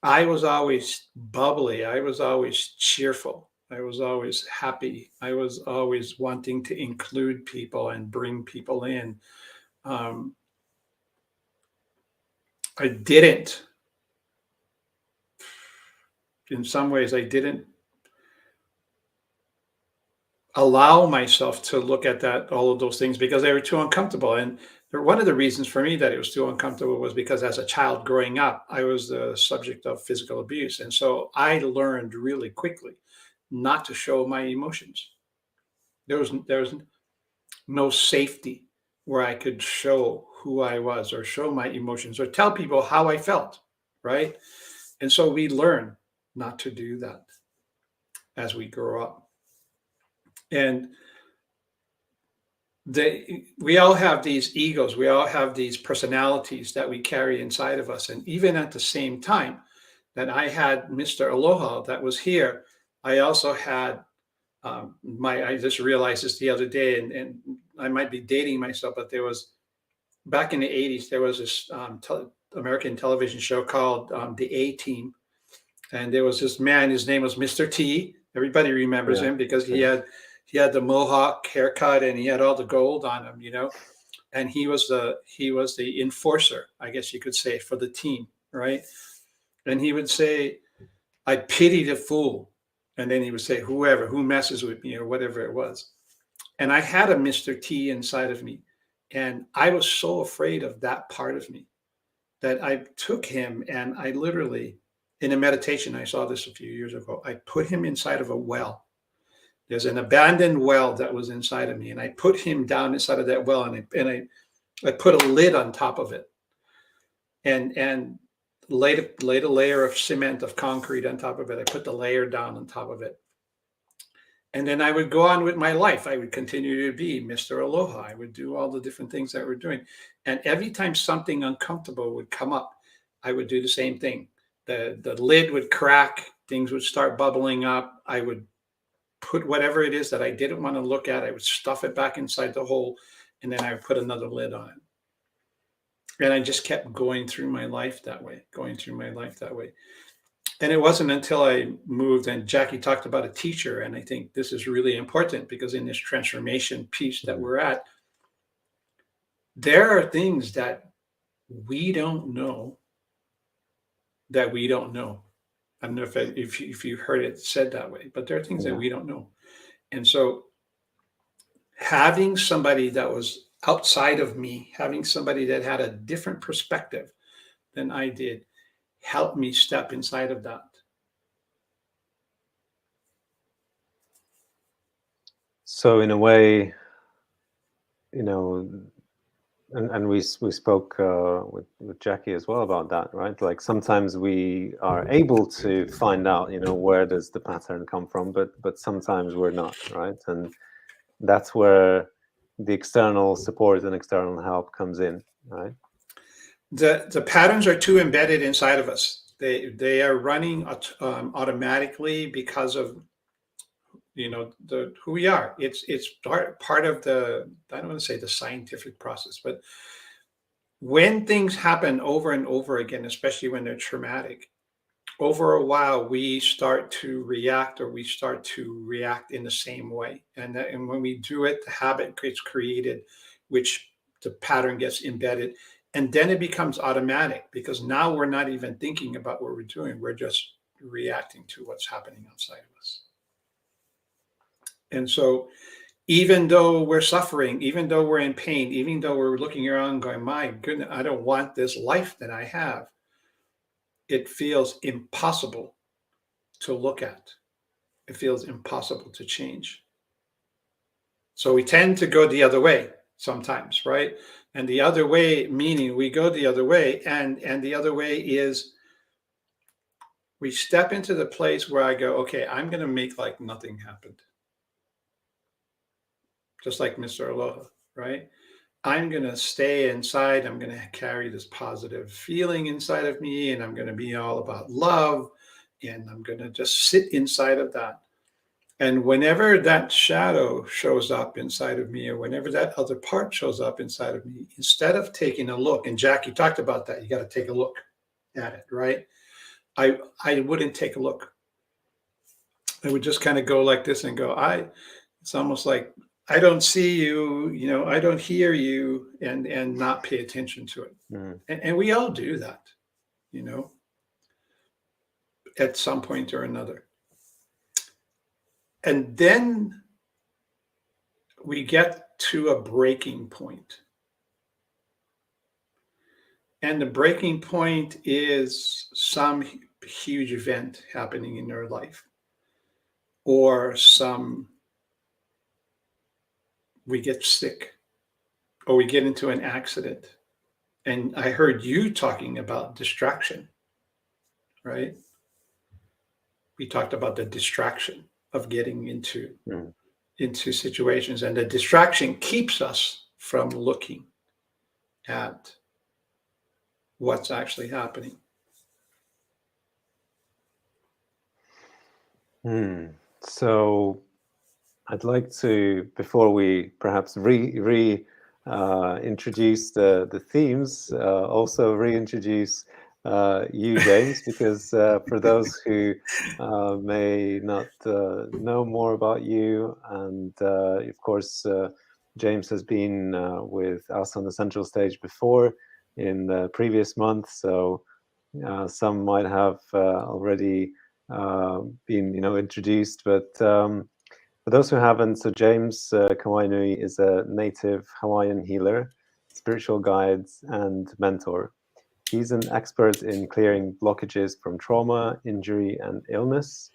I was always bubbly. I was always cheerful. I was always happy. I was always wanting to include people and bring people in. I didn't. In some ways, I didn't allow myself to look at all of those things, because they were too uncomfortable. And one of the reasons for me that it was too uncomfortable was because as a child growing up, I was the subject of physical abuse. And so I learned really quickly not to show my emotions. There was no safety where I could show who I was, or show my emotions, or tell people how I felt, right? And so we learn not to do that as we grow up. And we all have these egos, we all have these personalities that we carry inside of us. And even at the same time that I had Mr. Aloha that was here, I also had I just realized this the other day, and I might be dating myself, but there was, back in the 80s, there was this American television show called The A-Team. And there was this man, his name was Mr. T. Everybody remembers him because he had the mohawk haircut, and he had all the gold on him, and he was the enforcer, I guess you could say, for the team, right? And he would say, "I pity the fool." And then he would say, who messes with me, or whatever it was. And I had a Mr. T inside of me. And I was so afraid of that part of me that I took him, and I literally, in a meditation, I saw this a few years ago, I put him inside of a well. There's an abandoned well that was inside of me. And I put him down inside of that well, and I put a lid on top of it. And laid a layer of cement, of concrete on top of it. I put the layer down on top of it. And then I would go on with my life. I would continue to be Mr. Aloha. I would do all the different things that we're doing. And every time something uncomfortable would come up, I would do the same thing. The lid would crack, things would start bubbling up. I would put whatever it is that I didn't want to look at, I would stuff it back inside the hole, and then I would put another lid on it. And I just kept going through my life that way. And it wasn't until I moved, and Jackie talked about a teacher, and I think this is really important, because in this transformation piece that we're at, there are things that we don't know that we don't know. I don't know if you heard it said that way, but there are things that we don't know. And so having somebody that was outside of me, having somebody that had a different perspective than I did, helped me step inside of that. So in a way, and we spoke with Jackie as well about that, right? Like sometimes we are able to find out, where does the pattern come from, but sometimes we're not, right? And that's where the external support and external help comes in, right? The patterns are too embedded inside of us. They are running automatically because of who we are. It's part of the, I don't want to say the scientific process, but when things happen over and over again, especially when they're traumatic, over a while we start to react in the same way. And when we do it, the habit gets created, which the pattern gets embedded. And then it becomes automatic, because now we're not even thinking about what we're doing. We're just reacting to what's happening outside of us. And so even though we're suffering, even though we're in pain, even though we're looking around going, my goodness, I don't want this life that I have, it feels impossible to look at. It feels impossible to change. So we tend to go the other way sometimes, right? And the other way, meaning we go the other way, and the other way is we step into the place where I go, okay, I'm going to make like nothing happened. Just like Mr. Aloha, right? I'm going to stay inside. I'm going to carry this positive feeling inside of me, and I'm going to be all about love, and I'm going to just sit inside of that. And whenever that shadow shows up inside of me, or whenever that other part shows up inside of me, instead of taking a look, and Jackie talked about that, you got to take a look at it, right? I wouldn't take a look. I would just kind of go like this and go, it's almost like, I don't see you, I don't hear you, and not pay attention to it. Mm. And we all do that, at some point or another. And then we get to a breaking point. And the breaking point is some huge event happening in your life, or we get sick, or we get into an accident. And I heard you talking about distraction, right? We talked about the distraction of getting into situations, and the distraction keeps us from looking at what's actually happening. So I'd like to, before we perhaps introduce the themes, also reintroduce you, James, because for those who may not know more about you, and of course, James has been with us on the central stage before in the previous month, so some might have already been, introduced, but for those who haven't, so James Kawainui is a native Hawaiian healer, spiritual guide, and mentor. He's an expert in clearing blockages from trauma, injury, and illness,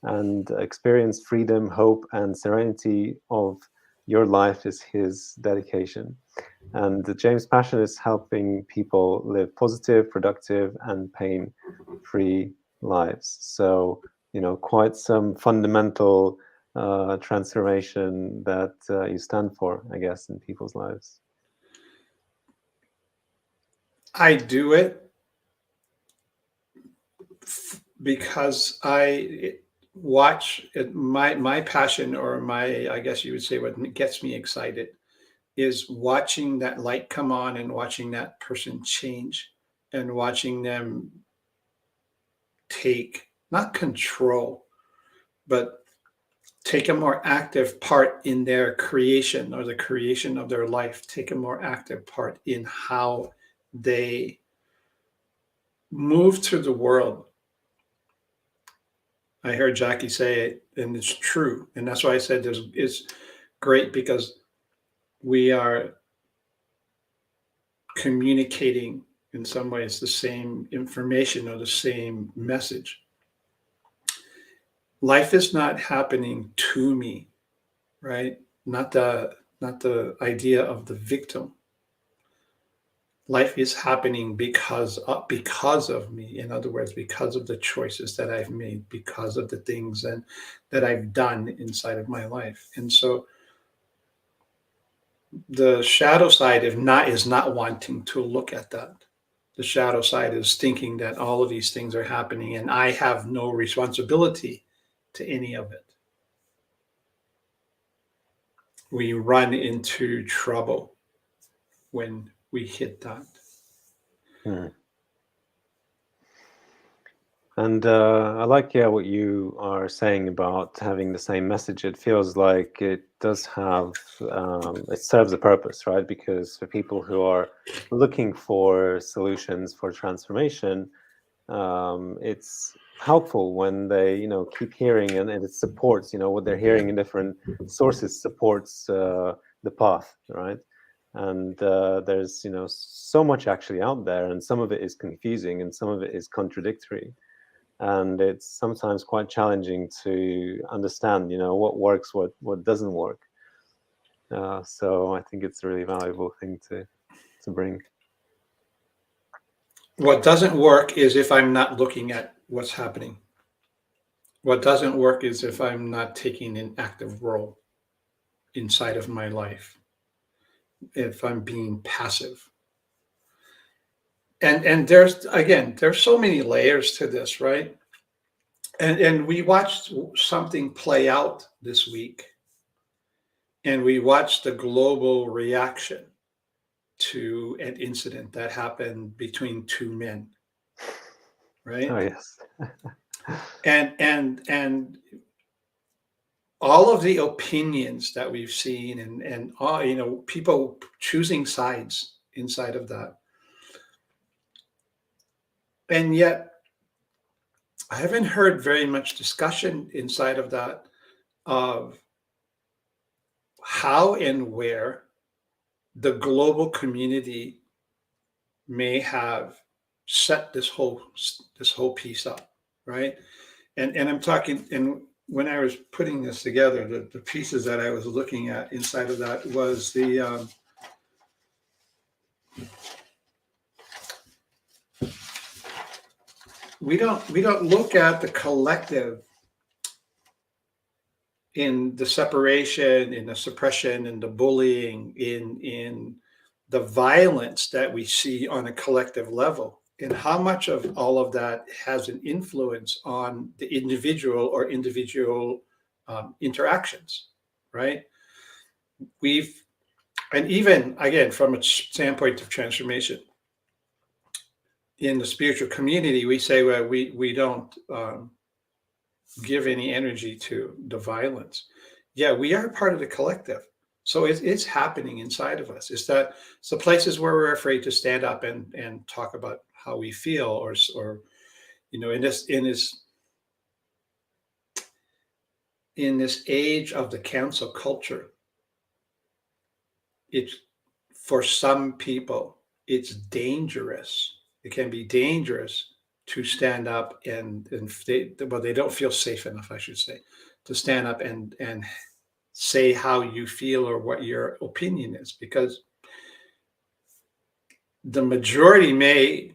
and experience freedom, hope, and serenity of your life is his dedication. And James' passion is helping people live positive, productive, and pain-free lives. So, quite some fundamental transformation that you stand for, I guess, in people's lives. I do it because I watch it. My passion, or I guess you would say what gets me excited, is watching that light come on and watching that person change, and watching them take, not control, but take a more active part in their creation, or the creation of their life, take a more active part in how they move through the world. I heard Jackie say it, and it's true. And that's why I said it's great, because we are communicating in some ways the same information or the same message. Life is not happening to me, right? Not the idea of the victim. Life is happening because of me. In other words, because of the choices that I've made, because of the things that I've done inside of my life. And so the shadow side is not wanting to look at that. The shadow side is thinking that all of these things are happening and I have no responsibility to any of it. We run into trouble when we hit that. And I like, what you are saying about having the same message. It feels like it does have, it serves a purpose, right? Because for people who are looking for solutions for transformation, it's helpful when they, you know, keep hearing, and it supports, you know, what they're hearing in different sources supports the path, right? And there's, you know, so much actually out there, and some of it is confusing and some of it is contradictory. And it's sometimes quite challenging to understand, you know, what works, what doesn't work. So I think it's a really valuable thing to bring. What doesn't work is if I'm not looking at what's happening. What doesn't work is if I'm not taking an active role inside of my life, if I'm being passive. And there's so many layers to this, right? And we watched something play out this week, and we watched the global reaction to an incident that happened between two men, right? Oh yes. And all of the opinions that we've seen, and all, you know, people choosing sides inside of that. And yet I haven't heard very much discussion inside of that of how and where the global community may have set this whole piece up, right? And I'm talking, and when I was putting this together, the pieces that I was looking at inside of that was the we don't look at the collective in the separation, in the suppression, in the bullying, in the violence that we see on a collective level, and how much of all of that has an influence on the individual or individual interactions, right? And even again, from a standpoint of transformation, in the spiritual community, we say, well, we don't give any energy to the violence. Yeah, we are part of the collective. So it's happening inside of us. It's the places where we're afraid to stand up and talk about how we feel, or you know, in this age of the cancel culture, it's, for some people, it's dangerous. It can be dangerous to stand up and they don't feel safe enough, I should say, to stand up and say how you feel or what your opinion is, because the majority may,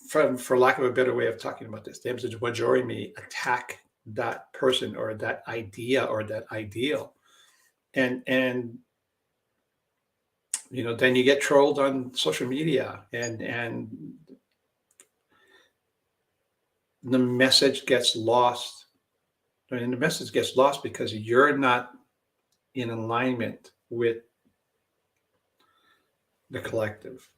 for lack of a better way of talking about this, the majority may attack that person or that idea or that ideal, and you know, then you get trolled on social media, and the message gets lost. And the message gets lost because you're not in alignment with the collective.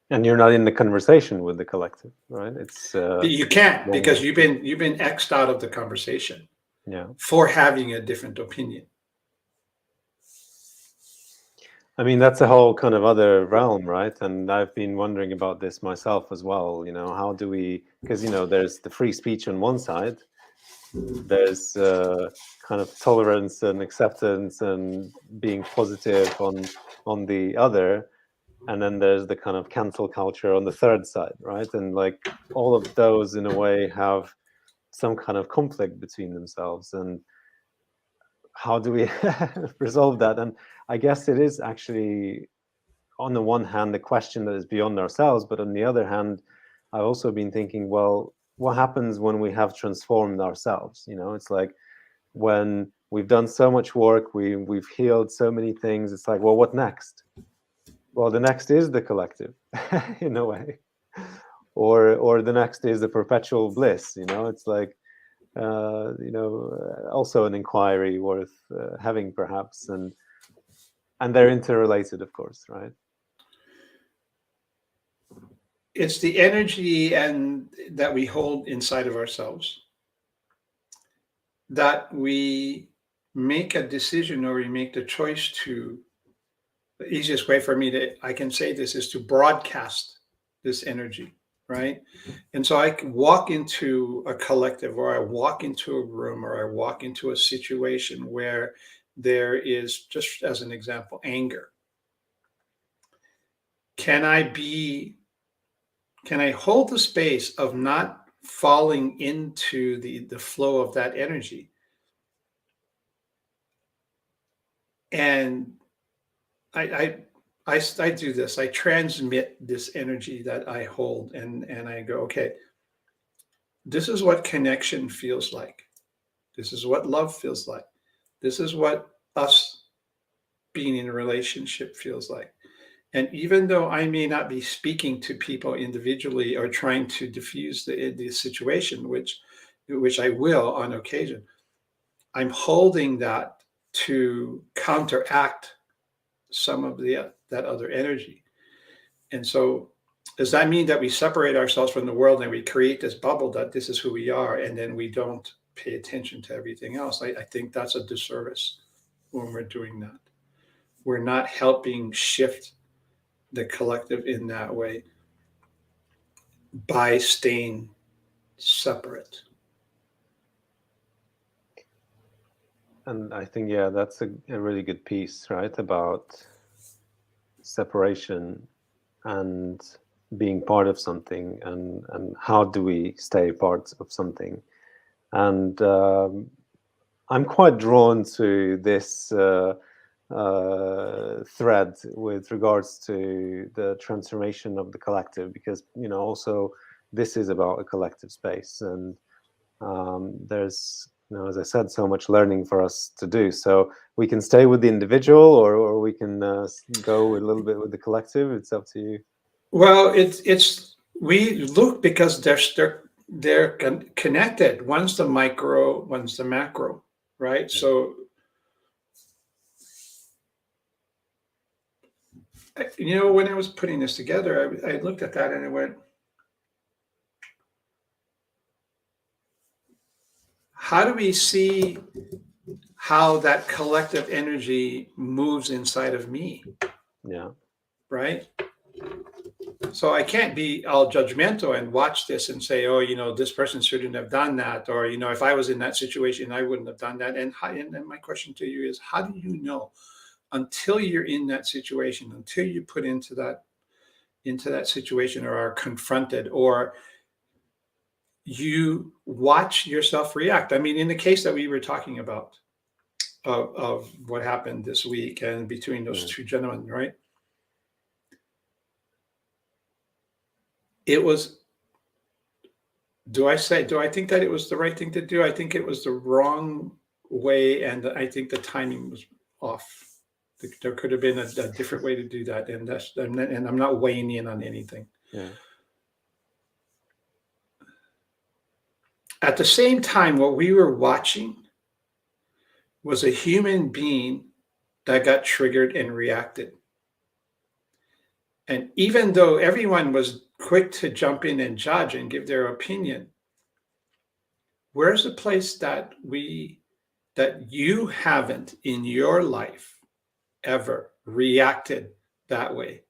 And you're not in the conversation with the collective, right? It's you can't, because you've been X'd out of the conversation, yeah, for having a different opinion. I mean, that's a whole kind of other realm, right? And I've been wondering about this myself as well. You know, how do we, because, you know, there's the free speech on one side, there's kind of tolerance and acceptance and being positive on the other, and then there's the kind of cancel culture on the third side, right? And like all of those in a way have some kind of conflict between themselves, and how do we resolve that? And I guess it is actually, on the one hand, the question that is beyond ourselves, but on the other hand, I've also been thinking, well, what happens when we have transformed ourselves? You know, it's like when we've done so much work, we've healed so many things. It's like, well, what next? Well, the next is the collective, in a way, or the next is the perpetual bliss. You know, it's like, you know, also an inquiry worth having, perhaps, and they're interrelated, of course, right? It's the energy and that we hold inside of ourselves, that we make a decision, or we make the choice to. The easiest way for me I can say this is to broadcast this energy, right? And so I can walk into a collective, or I walk into a room, or I walk into a situation where there is, just as an example, anger. Can I hold the space of not falling into the flow of that energy? And I do this. I transmit this energy that I hold, and I go, okay, this is what connection feels like. This is what love feels like. This is what us being in a relationship feels like. And even though I may not be speaking to people individually or trying to diffuse the situation, which I will on occasion, I'm holding that to counteract some of that other energy. And so, does that mean that we separate ourselves from the world and we create this bubble that this is who we are, and then we don't pay attention to everything else? I think that's a disservice when we're doing that. We're not helping shift the collective in that way by staying separate. And I think, yeah, that's a really good piece, right? About separation and being part of something, and how do we stay part of something. And I'm quite drawn to this thread with regards to the transformation of the collective, because, you know, also this is about a collective space, and there's, you know, as I said, so much learning for us to do. So we can stay with the individual, or we can go a little bit with the collective. It's up to you. Well, it's we look, because they're connected. One's the micro, one's the macro, right? So, you know, when I was putting this together, I looked at that and I went, how do we see how that collective energy moves inside of me? Yeah. Right? So I can't be all judgmental and watch this and say, oh, you know, this person shouldn't have done that. Or, you know, if I was in that situation, I wouldn't have done that. And my question to you is, how do you know, until you're in that situation, until you put into that situation, or are confronted, or you watch yourself react? I mean, in the case that we were talking about of what happened this week, and between those two gentlemen, right? It was, do I think that it was the right thing to do? I think it was the wrong way, and I think the timing was off. There could have been a different way to do that, and I'm not weighing in on anything. Yeah. At the same time, what we were watching was a human being that got triggered and reacted. And even though everyone was quick to jump in and judge and give their opinion, where's the place that you haven't in your life ever reacted that way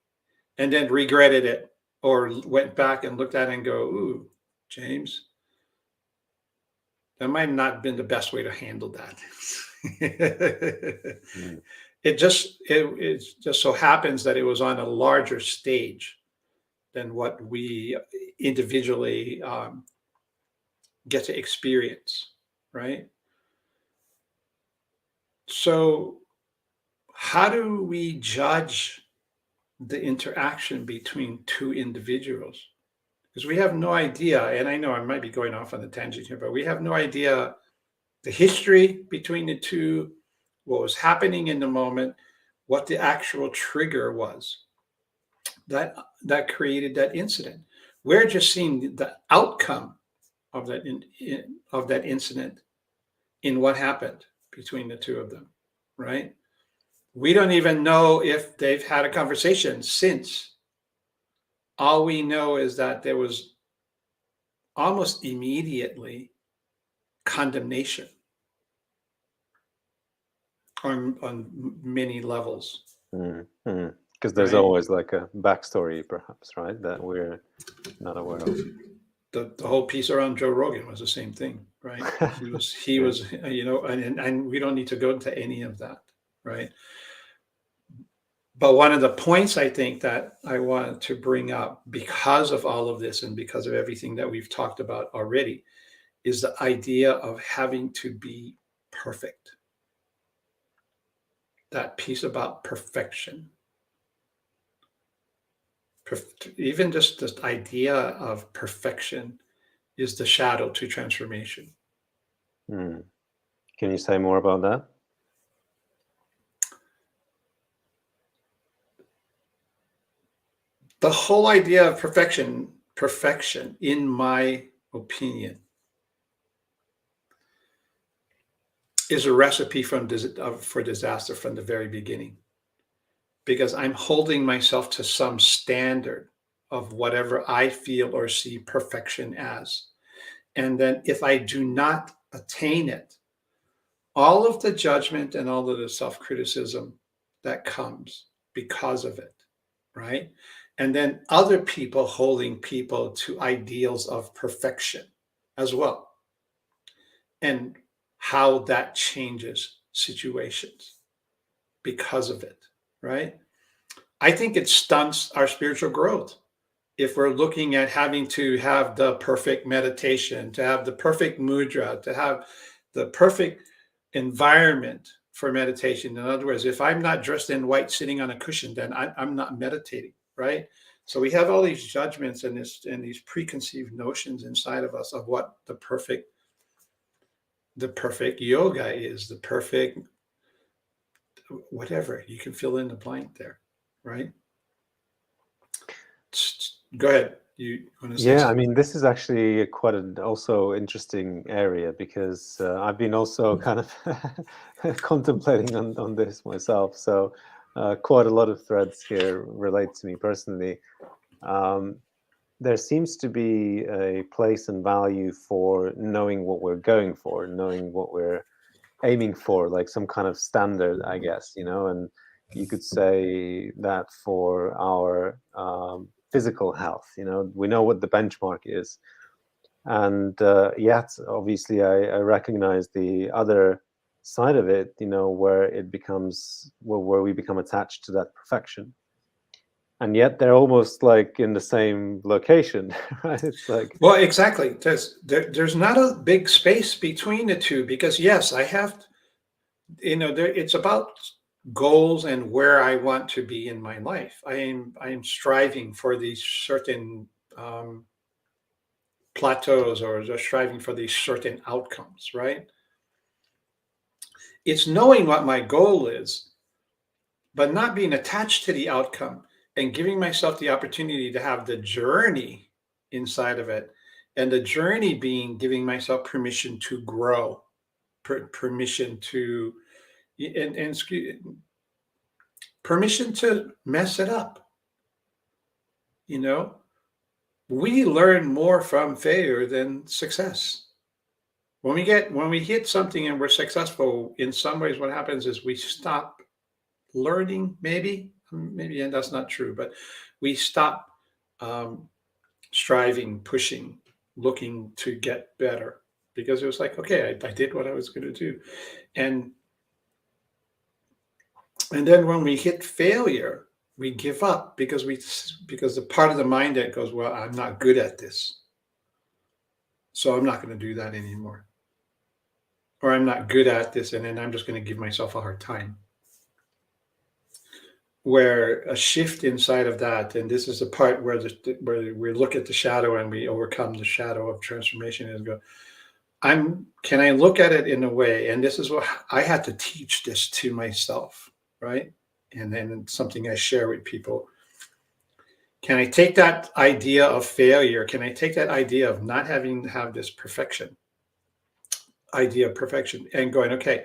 and then regretted it, or went back and looked at it and go, ooh, James, that might not have been the best way to handle that. It just so happens that it was on a larger stage than what we individually get to experience, right? So how do we judge the interaction between two individuals? Because we have no idea, and I know I might be going off on a tangent here, but we have no idea the history between the two, what was happening in the moment, what the actual trigger was that created that incident. We're just seeing the outcome of that of that incident in what happened between the two of them, right? We don't even know if they've had a conversation since. All we know is that there was almost immediately condemnation on many levels. Because Because there's right? always like a backstory, perhaps, right, that we're not aware of. The whole piece around Joe Rogan was the same thing, right? He Yeah. was, and we don't need to go into any of that, right? But one of the points I think that I wanted to bring up because of all of this and because of everything that we've talked about already is the idea of having to be perfect. That piece about perfection. Even just this idea of perfection is the shadow to transformation. Hmm. Can you say more about that? The whole idea of perfection, in my opinion, is a recipe for disaster from the very beginning. Because I'm holding myself to some standard of whatever I feel or see perfection as. And then if I do not attain it, all of the judgment and all of the self-criticism that comes because of it, right? And then other people holding people to ideals of perfection as well. And how that changes situations because of it, right? I think it stunts our spiritual growth if we're looking at having to have the perfect meditation, to have the perfect mudra, to have the perfect environment for meditation. In other words, if I'm not dressed in white sitting on a cushion, then I'm not meditating, right? So we have all these judgments and these preconceived notions inside of us of what the perfect yoga is, the perfect whatever. You can fill in the blank there, right? Go ahead. You want to say Yeah, I something? mean, this is actually quite an also interesting area because I've been also kind of contemplating on this myself. So quite a lot of threads here relate to me personally. There seems to be a place and value for knowing what we're going for, knowing what we're aiming for, like some kind of standard, I guess, and you could say that for our physical health, we know what the benchmark is. And yet, obviously, I recognize the other side of it, where it becomes, where we become attached to that perfection. And yet they're almost like in the same location, right? It's like, Well, exactly. There's not a big space between the two because yes, I have, it's about goals and where I want to be in my life. I am striving for these certain plateaus or just striving for these certain outcomes, right? It's knowing what my goal is, but not being attached to the outcome and giving myself the opportunity to have the journey inside of it. And the journey being giving myself permission to grow, permission to, and permission to mess it up. We learn more from failure than success. When we hit something and we're successful, in some ways, what happens is we stop learning, maybe, and that's not true, but we stop striving, pushing, looking to get better because it was like, okay, I did what I was going to do. And then when we hit failure, we give up because the part of the mind that goes, well, I'm not good at this, so I'm not going to do that anymore. Or I'm not good at this, and then I'm just going to give myself a hard time. Where a shift inside of that, and this is the part where we look at the shadow and we overcome the shadow of transformation, is go, can I look at it in a way, and this is what I had to teach this to myself, right? And then it's something I share with people. Can I take that idea of failure? Can I take that idea of not having to have this idea of perfection and going, okay,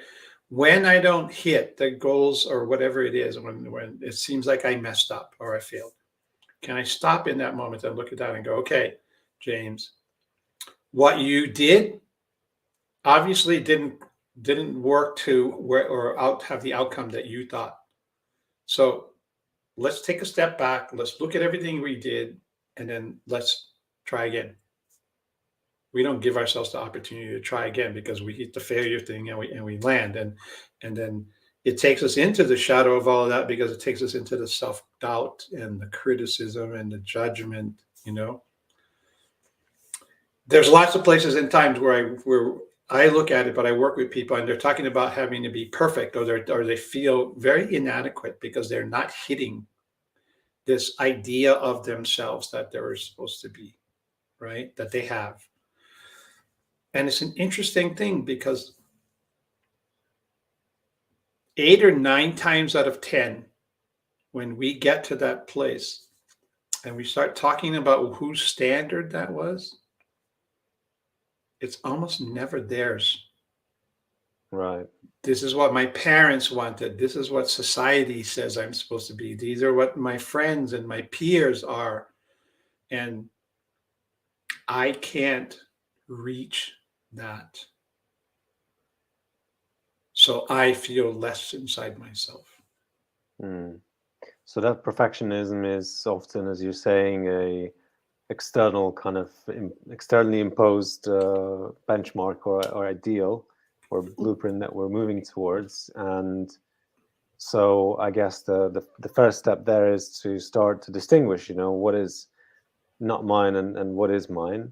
when I don't hit the goals or whatever it is, when it seems like I messed up or I failed, can I stop in that moment and look at that and go, okay, James, what you did obviously didn't work to have the outcome that you thought. So let's take a step back. Let's look at everything we did, and then let's try again. We don't give ourselves the opportunity to try again because we hit the failure thing and we land, and then it takes us into the shadow of all of that because it takes us into the self-doubt and the criticism and the judgment. There's lots of places and times where I look at it, but I work with people and they're talking about having to be perfect, or they feel very inadequate because they're not hitting this idea of themselves that they're supposed to be, right? That they have. And it's an interesting thing because 8 or 9 times out of 10, when we get to that place and we start talking about whose standard that was, it's almost never theirs. Right. This is what my parents wanted. This is what society says I'm supposed to be. These are what my friends and my peers are. And I can't reach that. So I feel less inside myself. So that perfectionism is often, as you're saying, a external kind of externally imposed benchmark or ideal or blueprint that we're moving towards. And so I guess the first step there is to start to distinguish, what is not mine and what is mine.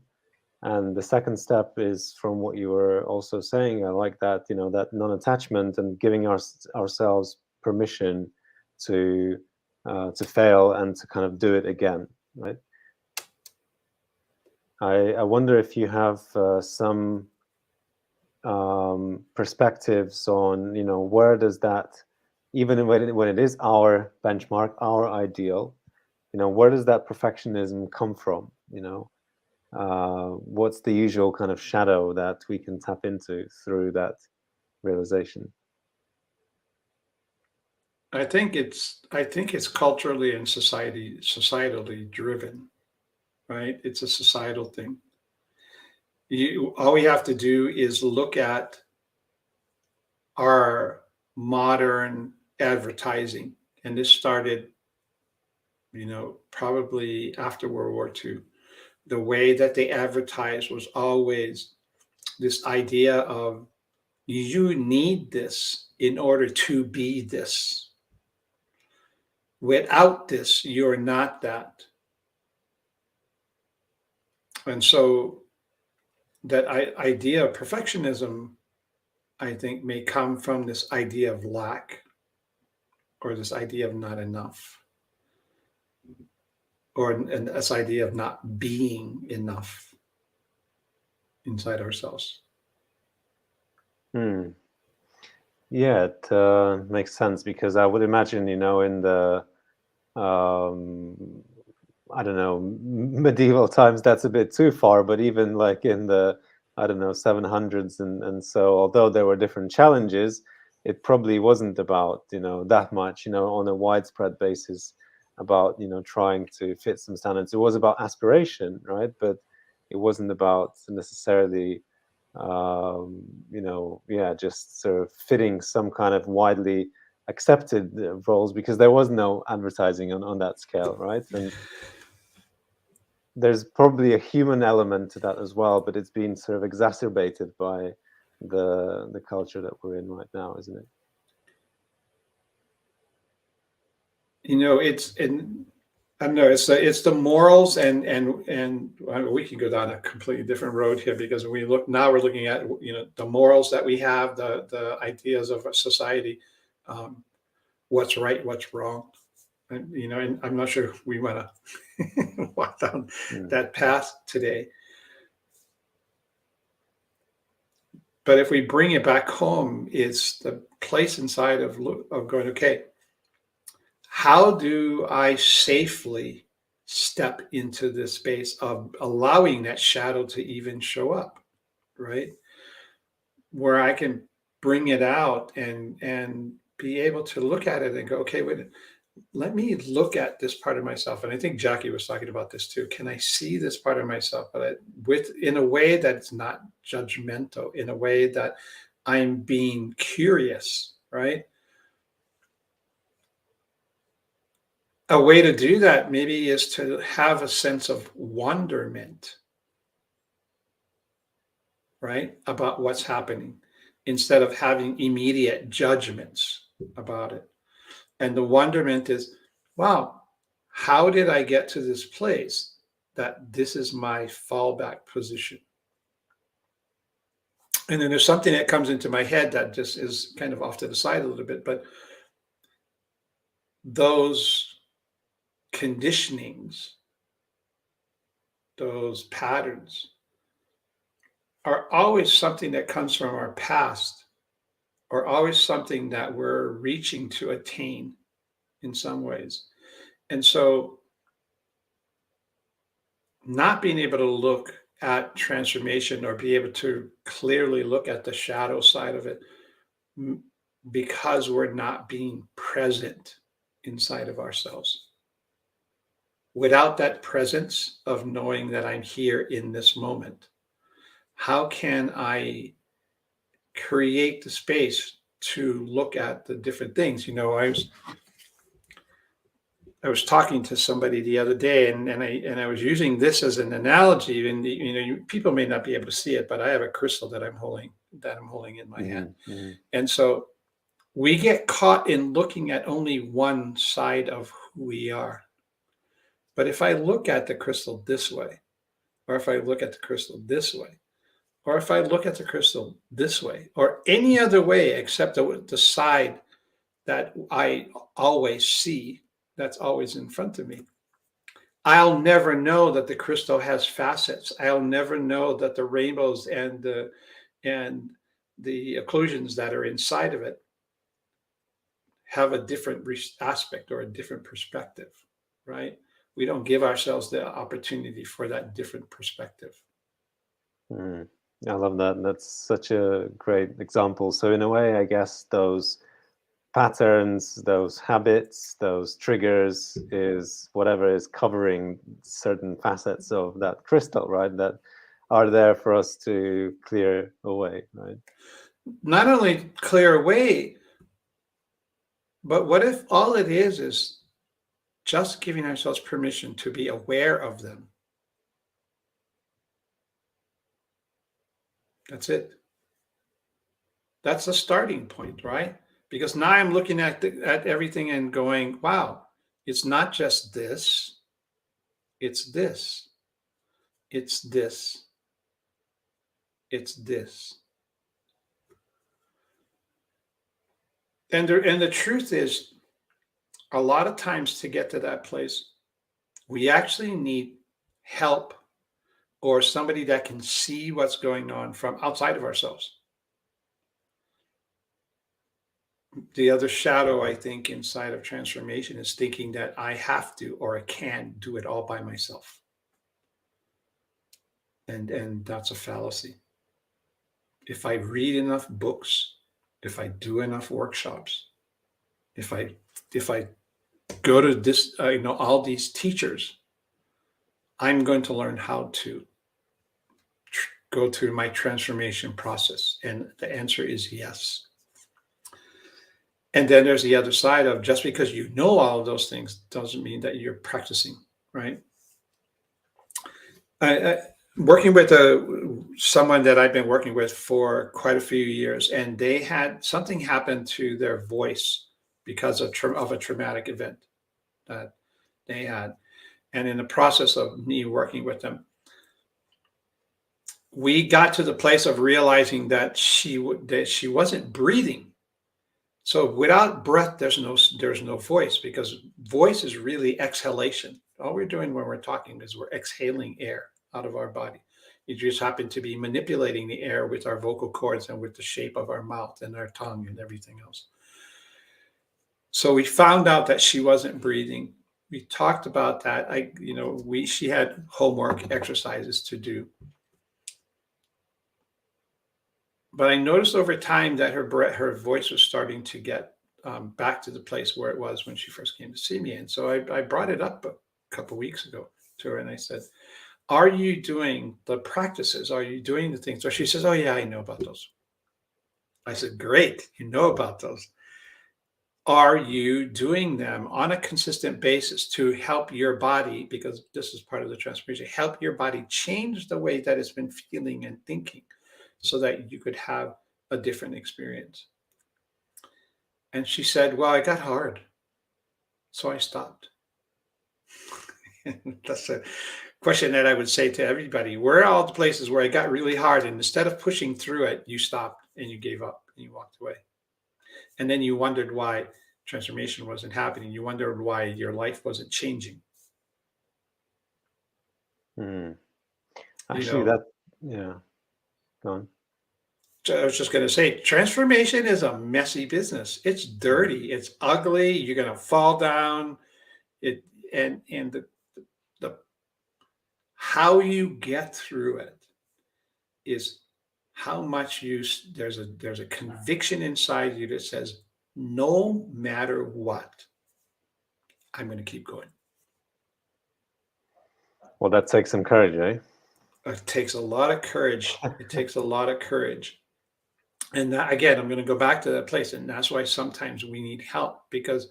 And the second step is from what you were also saying. I like that, that non-attachment and giving ourselves permission to fail and to kind of do it again, right? I wonder if you have some perspectives on, where does that, even when it is our benchmark, our ideal, where does that perfectionism come from? What's the usual kind of shadow that we can tap into through that realization? I think it's culturally and societally driven, right? It's a societal thing. All we have to do is look at our modern advertising, and this started, probably after World War II. The way that they advertised was always this idea of you need this in order to be this. Without this, you're not that. And so that idea of perfectionism, I think, may come from this idea of lack, or this idea of not enough, and this idea of not being enough inside ourselves. Yeah, it makes sense, because I would imagine, in the I don't know, medieval times, that's a bit too far, but even like in the, I don't know, 700s and so, although there were different challenges, it probably wasn't about, that much, on a widespread basis about, trying to fit some standards. It was about aspiration, right? But it wasn't about necessarily, just sort of fitting some kind of widely accepted roles, because there was no advertising on that scale, right? And there's probably a human element to that as well, but it's been sort of exacerbated by the culture that we're in right now, isn't it? I don't know. It's the morals, and we can go down a completely different road here, because we're looking at the morals that we have, the ideas of society, what's right, what's wrong, and I'm not sure we want to walk down that path today. But if we bring it back home, it's the place inside of going, okay, how do I safely step into this space of allowing that shadow to even show up, right? Where I can bring it out and be able to look at it and go, okay, wait, let me look at this part of myself. And I think Jackie was talking about this too. Can I see this part of myself, but in a way that's not judgmental, in a way that I'm being curious, right? a way to do that maybe is to have a sense of wonderment, right, about what's happening, instead of having immediate judgments about it. And the wonderment is, wow, how did I get to this place that this is my fallback position? And then there's something that comes into my head that just is kind of off to the side a little bit, but those conditionings, those patterns are always something that comes from our past, or always something that we're reaching to attain in some ways. And so not being able to look at transformation or be able to clearly look at the shadow side of it, because we're not being present inside of ourselves. Without that presence of knowing that I'm here in this moment, how can I create the space to look at the different things? I was talking to somebody the other day, and I was using this as an analogy. And people may not be able to see it, but I have a crystal that I'm holding in my hand. Mm-hmm. And so we get caught in looking at only one side of who we are. But if I look at the crystal this way, or if I look at the crystal this way, or if I look at the crystal this way, or any other way except the side that I always see, that's always in front of me, I'll never know that the crystal has facets. I'll never know that the rainbows and the occlusions that are inside of it have a different aspect or a different perspective, right? We don't give ourselves the opportunity for that different perspective. I love that. That's such a great example. So in a way, I guess those patterns, those habits, those triggers is whatever is covering certain facets of that crystal, right? That are there for us to clear away, right? Not only clear away, but what if all it is just giving ourselves permission to be aware of them? That's it. That's the starting point, right? Because now I'm looking at everything and going, wow, it's not just this, it's this, it's this, it's this. And the truth is, a lot of times to get to that place, we actually need help or somebody that can see what's going on from outside of ourselves. The other shadow, I think, inside of transformation is thinking that I have to or I can do it all by myself. And that's a fallacy. If I read enough books, if I do enough workshops, if I go to this, all these teachers, I'm going to learn how to go through my transformation process. And the answer is yes. And then there's the other side of, just because you know all of those things doesn't mean that you're practicing, right? Working with someone that I've been working with for quite a few years, and they had something happen to their voice because of a traumatic event that they had. And in the process of me working with them, we got to the place of realizing that she wasn't breathing. So without breath, there's no voice, because voice is really exhalation. All we're doing when we're talking is we're exhaling air out of our body. You just happen to be manipulating the air with our vocal cords and with the shape of our mouth and our tongue and everything else. So we found out that she wasn't breathing. We talked about that. She had homework exercises to do. But I noticed over time that her voice was starting to get back to the place where it was when she first came to see me. And so I brought it up a couple of weeks ago to her, and I said, are you doing the practices? Are you doing the things? So she says, oh yeah, I know about those. I said, great, you know about those. are you doing them on a consistent basis to help your body, because this is part of the transformation, help your body change the way that it's been feeling and thinking so that you could have a different experience? And she said, well, I got hard, so I stopped. That's a question that I would say to everybody. Where are all the places where it got really hard, and instead of pushing through it, you stopped and you gave up and you walked away? And then you wondered why transformation wasn't happening. You wondered why your life wasn't changing. Actually, that, yeah, go on. I was just going to say, transformation is a messy business. It's dirty. It's ugly. You're going to fall down. And the how you get through it is how much there's a conviction inside you that says, no matter what, I'm going to keep going. Well, that takes some courage, eh? It takes a lot of courage. It takes a lot of courage. And that, again, I'm going to go back to that place. And that's why sometimes we need help, because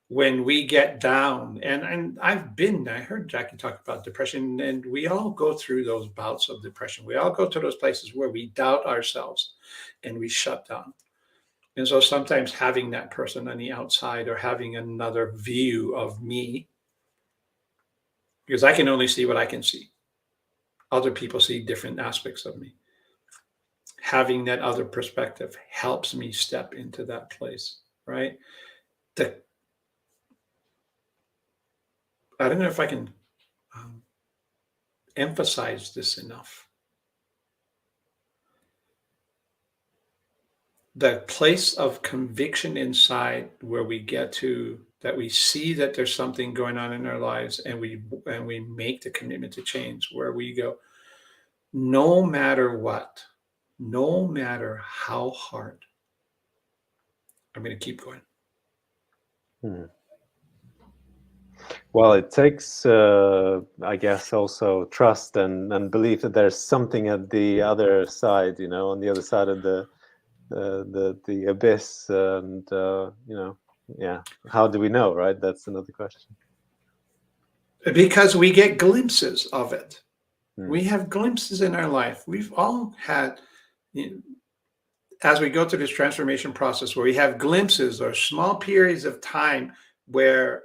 when we get down, and I heard Jackie talk about depression, and we all go through those bouts of depression. We all go to those places where we doubt ourselves and we shut down. And so sometimes having that person on the outside, or having another view of me, because I can only see what I can see. Other people see different aspects of me. Having that other perspective helps me step into that place, right? I don't know if I can emphasize this enough. The place of conviction inside, where we get to, that we see that there's something going on in our lives, and we make the commitment to change, where we go, no matter what, no matter how hard, I'm going to keep going. Well, it takes, I guess, also trust and belief that there's something at the other side, you know, on the other side of the abyss, and you know, yeah. How do we know, right? That's another question. Because we get glimpses of it. We have glimpses in our life. We've all had, you know, as we go through this transformation process, where we have glimpses or small periods of time where,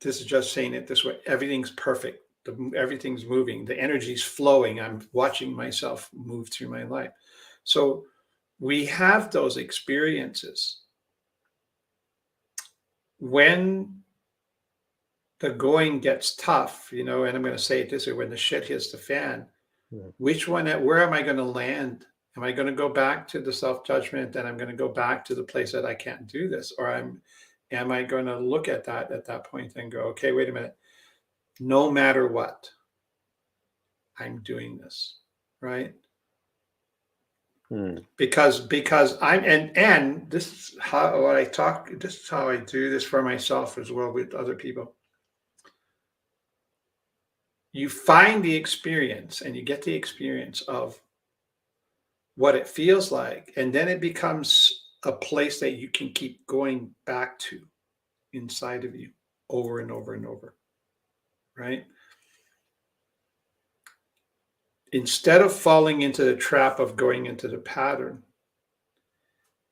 this is just saying it this way, everything's perfect. Everything's moving. The energy's flowing. I'm watching myself move through my life. So we have those experiences. When the going gets tough, you know, and I'm going to say it this way, when the shit hits the fan, where am I going to land? Am I going to go back to the self-judgment, and I'm going to go back to the place that I can't do this? Or am I going to look at that point and go, okay, wait a minute, no matter what, I'm doing this, right? Because I'm, and this is how I talk, this is how I do this for myself as well with other people. You find the experience, and you get the experience of what it feels like, and then it becomes a place that you can keep going back to inside of you over and over and over, right? Instead of falling into the trap of going into the pattern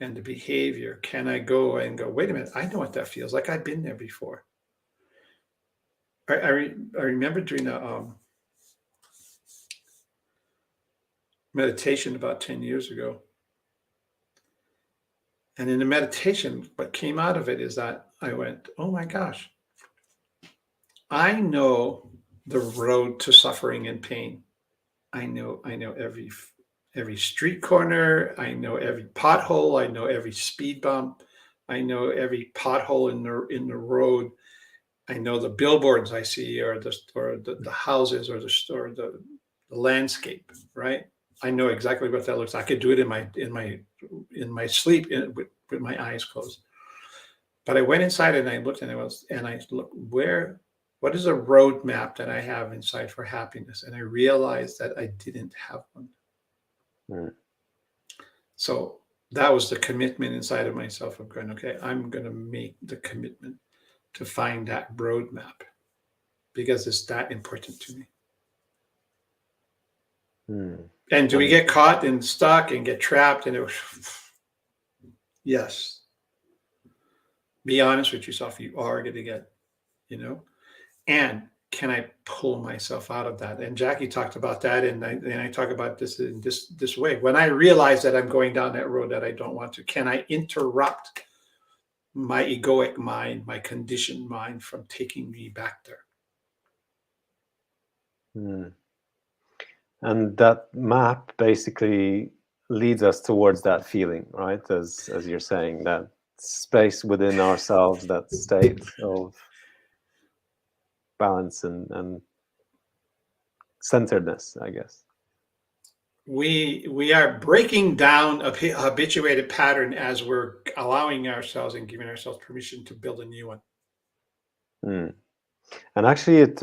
and the behavior, can I go and go, wait a minute, I know what that feels like. I've been there before. I remember doing a meditation about 10 years ago. And in the meditation, what came out of it is that I went, oh my gosh, I know the road to suffering and pain. I know every street corner. I know every pothole. I know every speed bump. I know every pothole in the road. I know the billboards I see, or the houses, or the landscape. Right? I know exactly what that looks like. I could do it in my sleep with my eyes closed. But I went inside and I looked, and I looked, what is a roadmap that I have inside for happiness? And I realized that I didn't have one. So that was the commitment inside of myself of going, okay, I'm going to make the commitment to find that roadmap because it's that important to me. And do we get caught and stuck and get trapped? And yes. Be honest with yourself. You are going to get, and can I pull myself out of that? And Jackie talked about that. And I talk about this in this way. When I realize that I'm going down that road that I don't want to, can I interrupt my egoic mind, my conditioned mind from taking me back there? And that map basically leads us towards that feeling, right? As you're saying, that space within ourselves, that state of balance and centeredness, I guess. We are breaking down a habituated pattern as we're allowing ourselves and giving ourselves permission to build a new one. And actually, it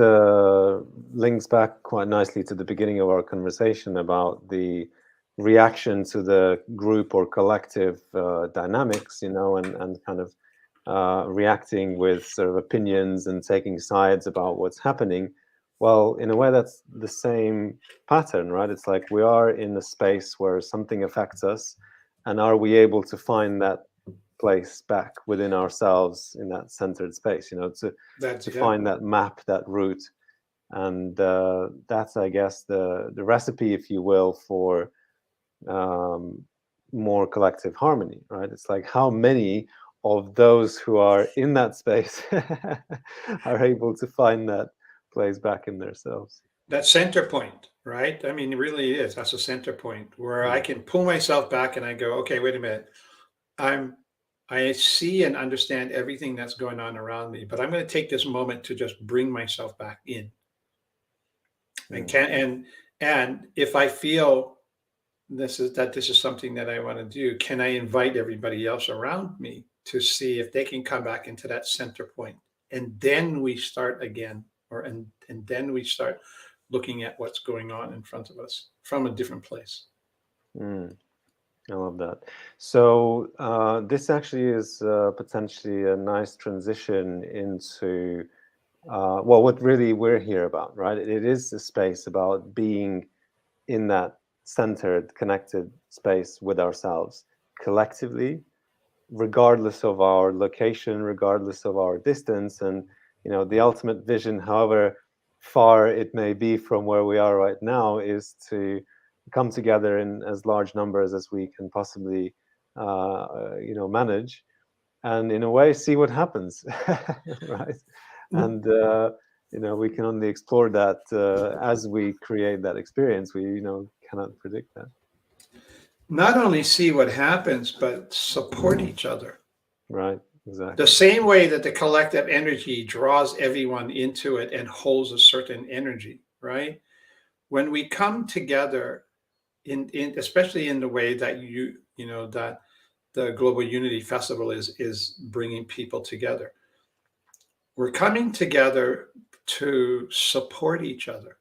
links back quite nicely to the beginning of our conversation about the reaction to the group or collective dynamics, and kind of reacting with sort of opinions and taking sides about what's happening. Well, in a way, that's the same pattern, right? It's like we are in a space where something affects us, and are we able to find that place back within ourselves in that centered space, to find that map, that route. And that's, I guess, the recipe, if you will, for more collective harmony, right? It's like how many of those who are in that space are able to find that place back in themselves. That center point, right? I mean, it really is. That's a center point where I can pull myself back and I go, okay, wait a minute. I see and understand everything that's going on around me, but I'm going to take this moment to just bring myself back in. And if I feel this is something that I want to do, can I invite everybody else around me to see if they can come back into that center point? And then we start again, and then we start looking at what's going on in front of us from a different place. I love that. So this actually is potentially a nice transition into what really we're here about, right? It is a space about being in that centered, connected space with ourselves collectively, regardless of our location, regardless of our distance, and the ultimate vision, however far it may be from where we are right now, is to come together in as large numbers as we can possibly manage, and in a way see what happens. Right? And we can only explore that as we create that experience. We cannot predict that. Not only see what happens, but support each other. Right. Exactly. The same way that the collective energy draws everyone into it and holds a certain energy, right? When we come together in especially in the way that that the Global Unity Festival is bringing people together. We're coming together to support each other.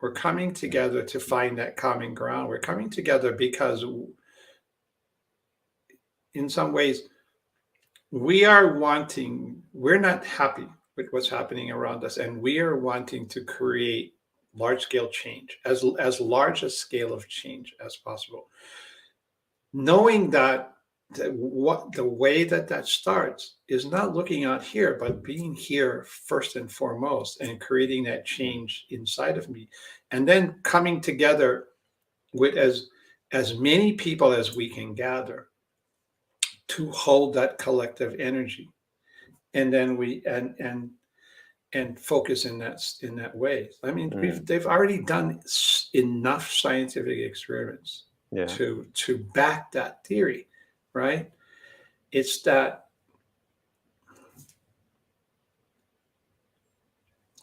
We're coming together to find that common ground. We're coming together because in some ways we're not happy with what's happening around us, and we are wanting to create large-scale change, as large a scale of change as possible. Knowing that what the way that starts is not looking out here, but being here first and foremost, and creating that change inside of me, and then coming together with as many people as we can gather to hold that collective energy, and then we and focus in that way. I mean, they've already done enough scientific experiments to back that theory, right? It's that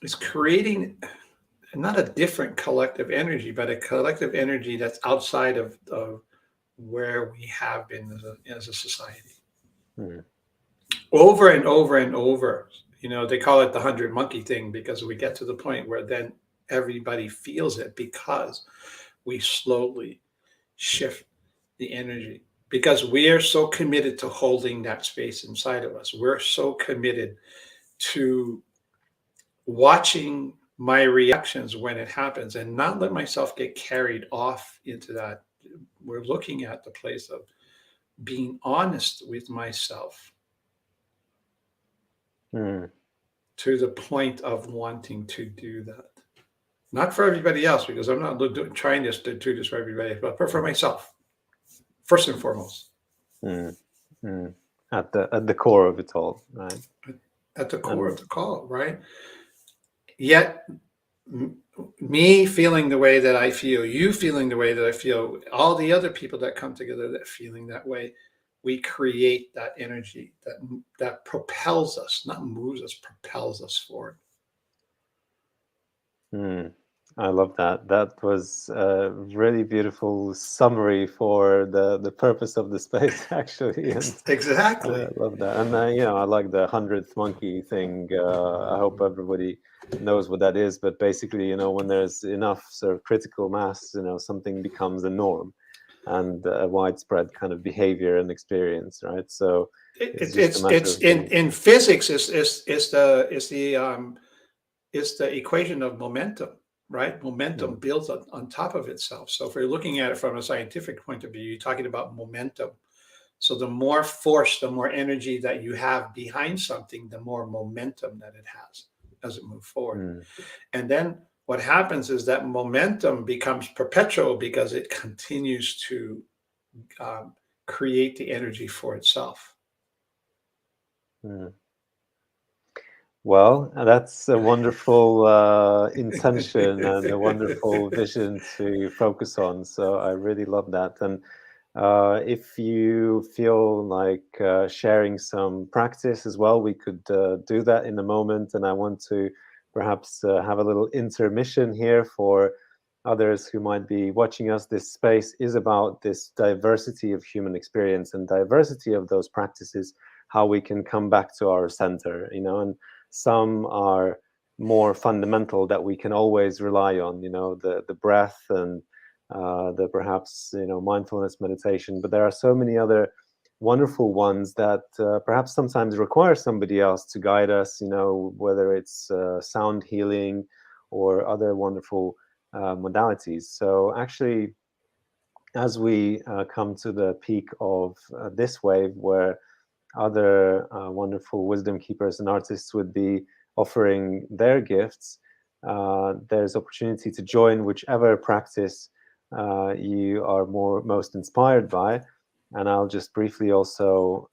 it's creating not a different collective energy, but a collective energy that's outside of where we have been as a society. Over and over and over. They call it the 100 monkey thing, because we get to the point where then everybody feels it, because we slowly shift the energy because we are so committed to holding that space inside of us. We're so committed to watching my reactions when it happens and not let myself get carried off into that. We're looking at the place of being honest with myself to the point of wanting to do that. Not for everybody else, because I'm not trying to do this for everybody, but for myself, first and foremost. At the core of it all, right? At the core of the call, right? Yet, me feeling the way that I feel, you feeling the way that I feel, all the other people that come together that feeling that way, we create that energy that propels us, not moves us, propels us forward. I love that. That was a really beautiful summary for the purpose of the space, actually. And Exactly. I love that. And I like the 100th monkey thing. I hope everybody knows what that is. But basically, when there's enough sort of critical mass, something becomes a norm and a widespread kind of behavior and experience, right? So it's just a matter of in physics is the equation of momentum, right? Momentum builds on top of itself. So if we're looking at it from a scientific point of view, you're talking about momentum. So the more force, the more energy that you have behind something, the more momentum that it has as it moves forward. And then what happens is that momentum becomes perpetual because it continues to create the energy for itself. Well, that's a wonderful intention and a wonderful vision to focus on. So I really love that. And if you feel like sharing some practice as well, we could do that in a moment. And I want to perhaps have a little intermission here for others who might be watching us. This space is about this diversity of human experience and diversity of those practices, how we can come back to our center, and some are more fundamental that we can always rely on, the breath and the perhaps, mindfulness meditation. But there are so many other wonderful ones that perhaps sometimes require somebody else to guide us, whether it's sound healing or other wonderful modalities. So actually, as we come to the peak of this wave, where other wonderful wisdom keepers and artists would be offering their gifts, there's opportunity to join whichever practice you are most inspired by. And I'll just briefly also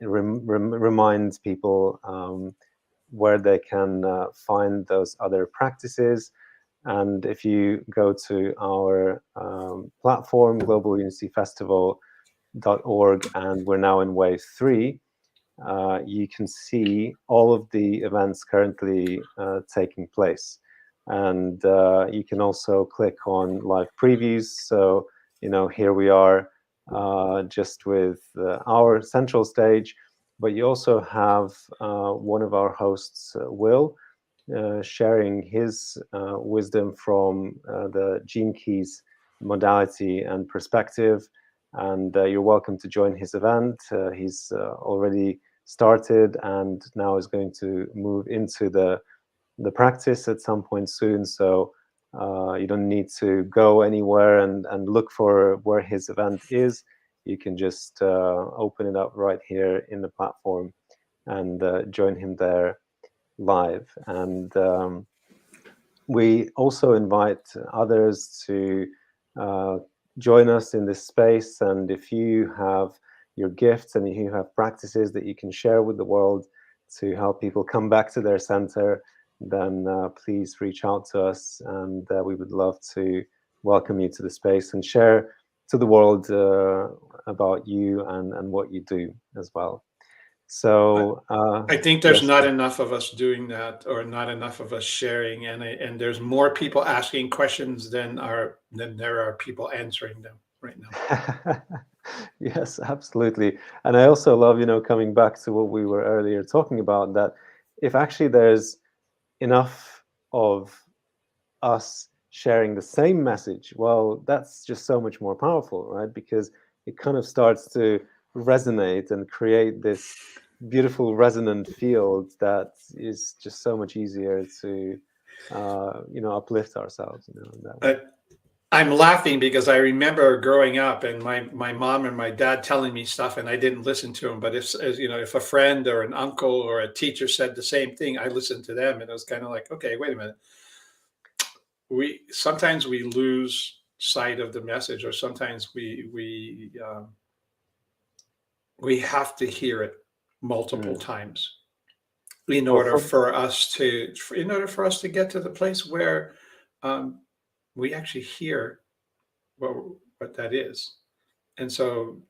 remind people where they can find those other practices. And if you go to our platform, globalunityfestival.org, and we're now in wave 3, you can see all of the events currently taking place. And you can also click on live previews. So, here we are just with our central stage, but you also have one of our hosts, Will, sharing his wisdom from the Gene Keys modality and perspective. And you're welcome to join his event. He's already started and now is going to move into the practice at some point soon. So you don't need to go anywhere and look for where his event is. You can just open it up right here in the platform and join him there live. And we also invite others to join us in this space. And if you have your gifts and if you have practices that you can share with the world to help people come back to their center, then please reach out to us, and we would love to welcome you to the space and share to the world about you and what you do as well. So I think there's not enough of us doing that, or not enough of us sharing, and there's more people asking questions than there are people answering them right now. Yes, absolutely. And I also love, coming back to what we were earlier talking about, that if actually there's enough of us sharing the same message, well, that's just so much more powerful, right? Because it kind of starts to resonate and create this beautiful resonant field that is just so much easier to uplift ourselves, in that way. I'm laughing because I remember growing up and my mom and my dad telling me stuff and I didn't listen to them. But if a friend or an uncle or a teacher said the same thing, I listened to them, and it was kind of like, okay, wait a minute. Sometimes we lose sight of the message, or sometimes we have to hear it multiple times in order for us to get to the place where we actually hear what that is. And so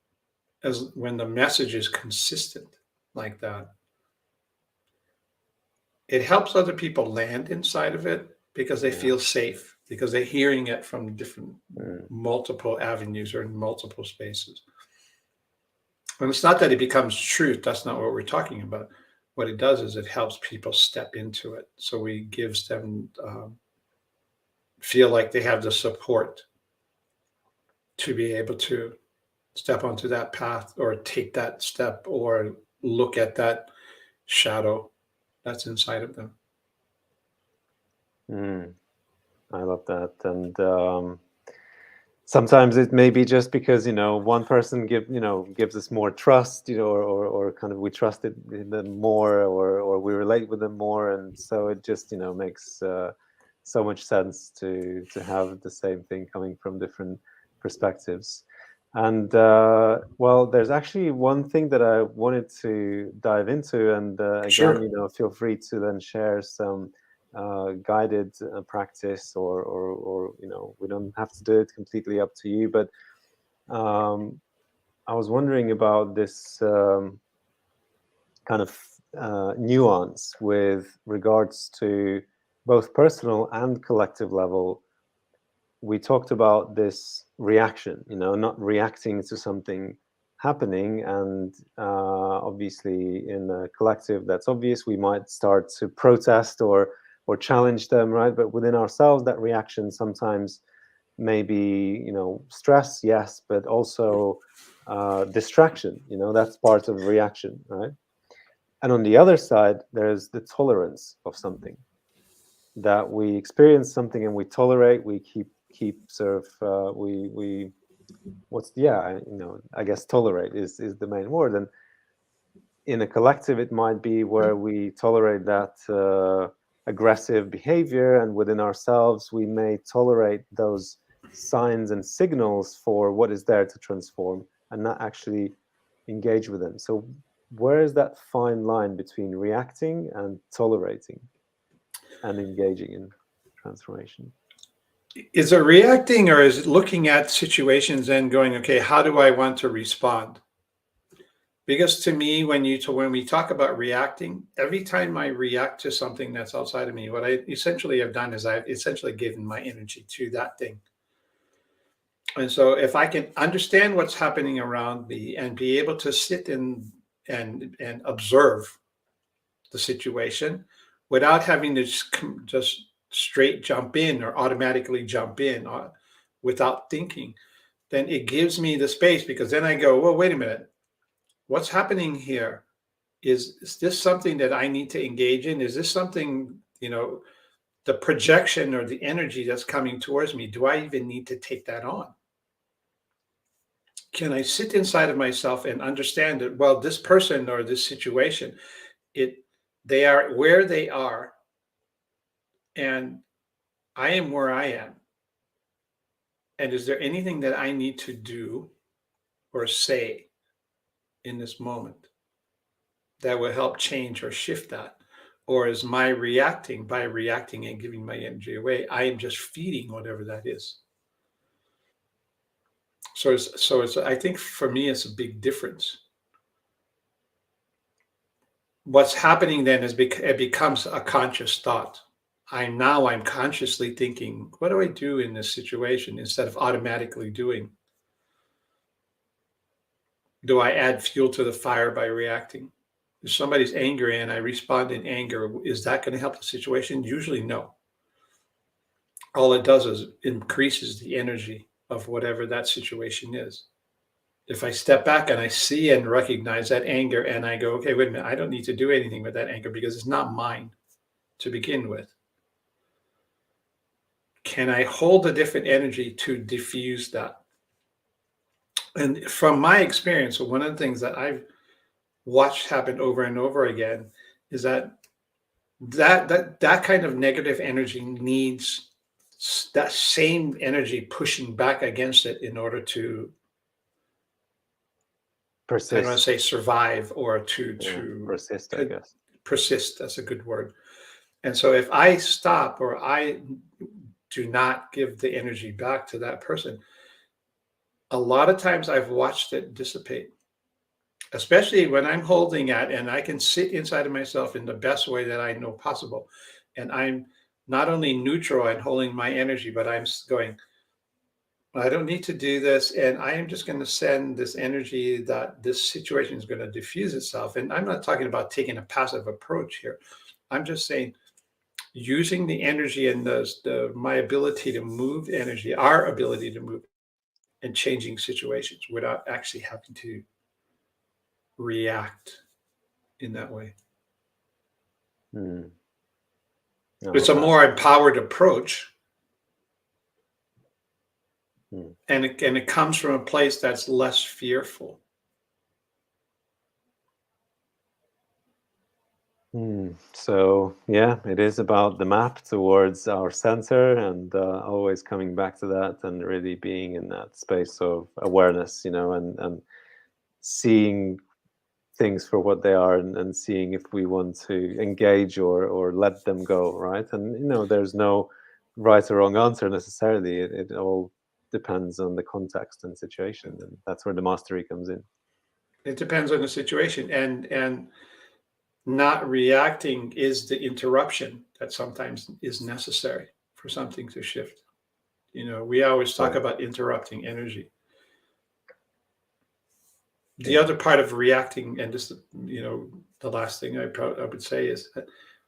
when the message is consistent like that, it helps other people land inside of it because they feel safe, because they're hearing it from different multiple avenues or in multiple spaces. And it's not that it becomes truth. That's not what we're talking about. What it does is it helps people step into it. So we gives them feel like they have the support to be able to step onto that path or take that step or look at that shadow that's inside of them. I love that. And sometimes it may be just because, one person gives us more trust, or kind of we trust them more, or we relate with them more. And so it just, makes so much sense to have the same thing coming from different perspectives. And well, there's actually one thing that I wanted to dive into, and again, Sure. feel free to then share some guided practice, or we don't have to do it, completely up to you. But I was wondering about this kind of nuance with regards to both personal and collective level. We talked about this reaction, not reacting to something happening. And obviously in a collective, that's obvious. We might start to protest or challenge them, right? But within ourselves, that reaction sometimes may be, stress, yes, but also distraction, that's part of reaction, right? And on the other side, there's the tolerance of something, that we experience something and we tolerate, we keep sort of I guess tolerate is the main word. And in a collective, it might be where we tolerate that aggressive behavior, and within ourselves we may tolerate those signs and signals for what is there to transform and not actually engage with them. So where is that fine line between reacting and tolerating and engaging in transformation? Is it reacting, or is it looking at situations and going, okay, how do I want to respond? Because to me, when we talk about reacting, every time I react to something that's outside of me, what I essentially have done is I've essentially given my energy to that thing. And so if I can understand what's happening around me and be able to sit and observe the situation without having to just straight jump in or automatically jump in without thinking, then it gives me the space, because then I go, well, wait a minute, what's happening here? Is this something that I need to engage in? Is this something, the projection or the energy that's coming towards me, do I even need to take that on? Can I sit inside of myself and understand that, well, this person or this situation, they are where they are, and I am where I am. And is there anything that I need to do or say in this moment that will help change or shift that? Or is my reacting, by reacting and giving my energy away, I am just feeding whatever that is? So it's I think for me, it's a big difference. What's happening then is it becomes a conscious thought. I'm consciously thinking, what do I do in this situation, instead of automatically doing? Do I add fuel to the fire by reacting? If somebody's angry and I respond in anger, is that going to help the situation? Usually no. All it does is increases the energy of whatever that situation is. If I step back and I see and recognize that anger and I go, okay, wait a minute, I don't need to do anything with that anger because it's not mine to begin with. Can I hold a different energy to diffuse that? And from my experience, one of the things that I've watched happen over and over again is that kind of negative energy needs that same energy pushing back against it in order to, I don't want to Persist. say survive or to Persist, I guess. persist. That's a good word. And so if I stop or I do not give the energy back to that person, a lot of times I've watched it dissipate, especially when I'm holding it and I can sit inside of myself in the best way that I know possible. And I'm not only neutral and holding my energy, but I'm going, I don't need to do this. And I am just going to send this energy that this situation is going to diffuse itself. And I'm not talking about taking a passive approach here. I'm just saying, using the energy and my ability to move energy, our ability to move and changing situations without actually having to react in that way. It's a more empowered approach. And it comes from a place that's less fearful. So yeah, it is about the map towards our center, and always coming back to that and really being in that space of awareness, and seeing things for what they are, and seeing if we want to engage or let them go, right? And there's no right or wrong answer necessarily. It all depends on the context and situation, and that's where the mastery comes in. It depends on the situation, and not reacting is the interruption that sometimes is necessary for something to shift. We always talk about interrupting energy. The other part of reacting, and this, the last thing I would say is that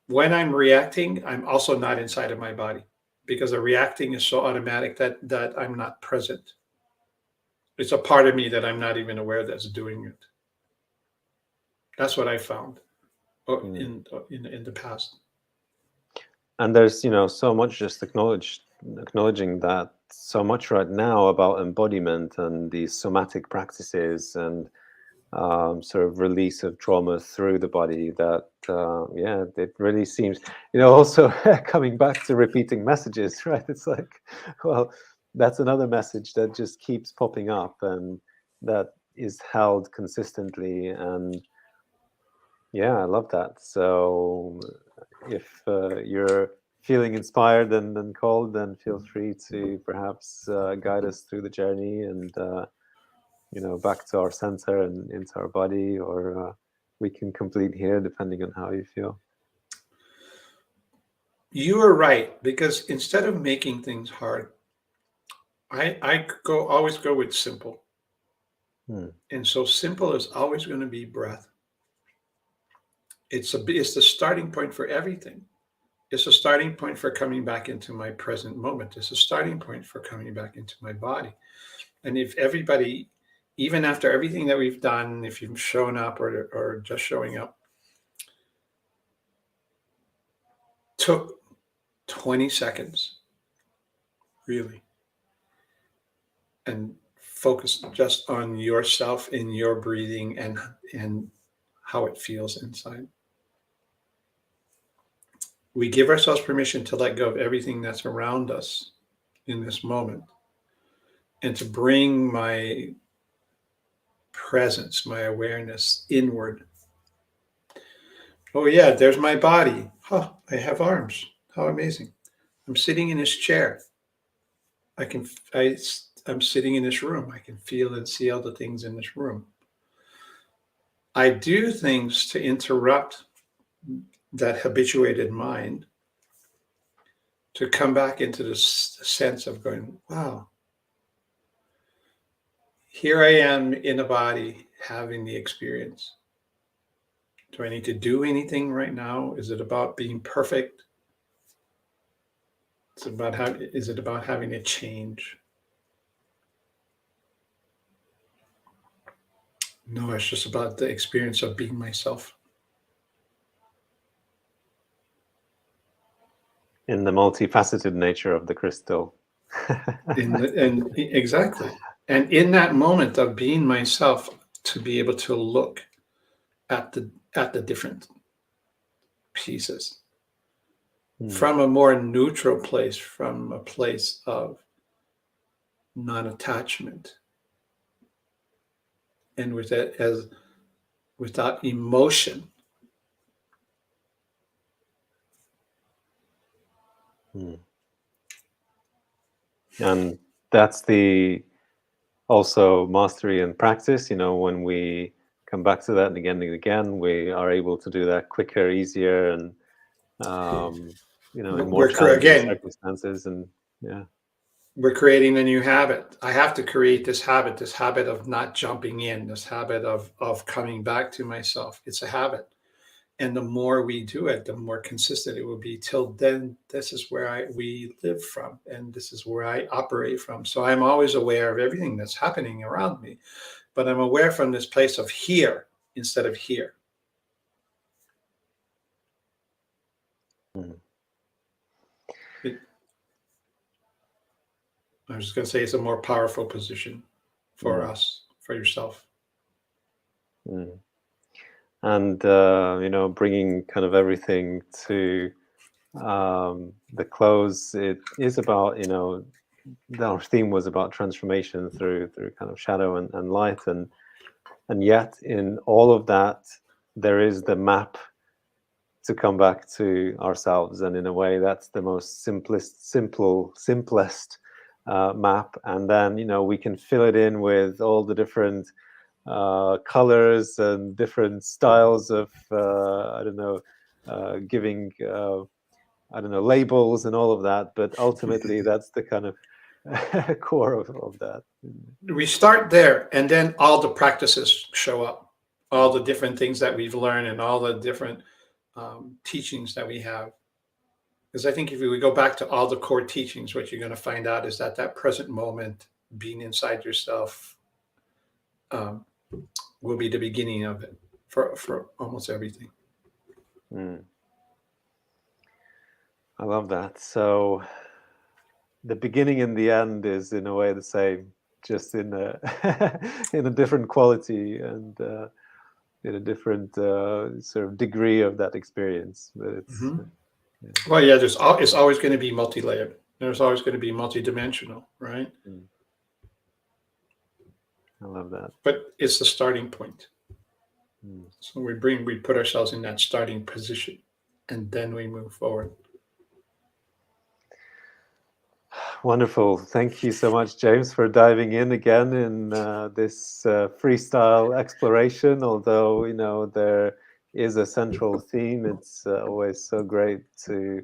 when I'm reacting, I'm also not inside of my body, because the reacting is so automatic that I'm not present. It's a part of me that I'm not even aware that's doing it. That's what I found in the past. And there's so much just acknowledging that so much right now about embodiment and these somatic practices and sort of release of trauma through the body, that it really seems, also coming back to repeating messages, right? It's like, well, that's another message that just keeps popping up and that is held consistently. And yeah, I love that. So if you're feeling inspired and called, then feel free to perhaps guide us through the journey and back to our center and into our body, or we can complete here depending on how you feel. You are right, because instead of making things hard, I always go with simple. And so simple is always going to be breath. It's the starting point for everything. It's a starting point for coming back into my present moment. It's a starting point for coming back into my body. And if everybody, even after everything that we've done, if you've shown up or just showing up, took 20 seconds, really, and focus just on yourself in your breathing and how it feels inside. We give ourselves permission to let go of everything that's around us in this moment and to bring my presence, my awareness inward. Oh yeah, there's my body. Huh, I have arms. How amazing. I'm sitting in this chair. I'm sitting in this room. I can feel and see all the things in this room. I do things to interrupt that habituated mind to come back into this sense of going, wow, here I am in a body having the experience. Do I need to do anything right now? Is it about being perfect? Is it about having a change? No, it's just about the experience of being myself. In the multifaceted nature of the crystal. And exactly. And in that moment of being myself, to be able to look at the different pieces from a more neutral place, from a place of non-attachment, and with it as without emotion. And that's the also mastery and practice. When we come back to that again and again, we are able to do that quicker, easier, and in more challenging Again, circumstances. And yeah, we're creating a new habit. I have to create this habit of not jumping in, this habit of coming back to myself. It's a habit. And the more we do it, the more consistent it will be. Till then, this is where we live from, and this is where I operate from. So I'm always aware of everything that's happening around me, but I'm aware from this place of here instead of here. I was just going to say it's a more powerful position for us, for yourself. And bringing kind of everything to the close, it is about, our theme was about transformation through kind of shadow and light, and yet in all of that there is the map to come back to ourselves, and in a way that's the most simplest map. And then we can fill it in with all the different colors and different styles of giving labels and all of that, but ultimately that's the kind of core of that. We start there, and then all the practices show up, all the different things that we've learned and all the different teachings that we have. Because I think if we go back to all the core teachings, what you're going to find out is that present moment, being inside yourself, will be the beginning of it for almost everything. I love that. So the beginning and the end is in a way the same, just in a in a different quality and in a different sort of degree of that experience. But it's well, yeah. It's always going to be multi-layered. There's always going to be multi-dimensional, right? I love that. But it's the starting point. So we put ourselves in that starting position, and then we move forward. Wonderful. Thank you so much, James, for diving in again in this freestyle exploration. Although, there is a central theme, it's always so great to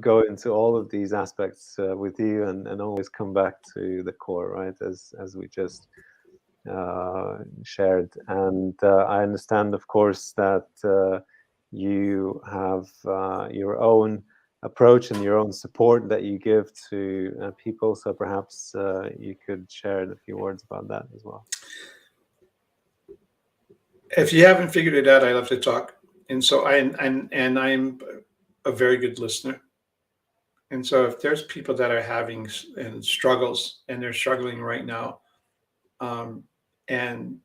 go into all of these aspects with you and always come back to the core, right, as we just shared. And I understand, of course, that you have your own approach and your own support that you give to people. So perhaps you could share a few words about that as well. If you haven't figured it out, I love to talk, and so I'm a very good listener. And so if there's people that are having struggles, and they're struggling right now, and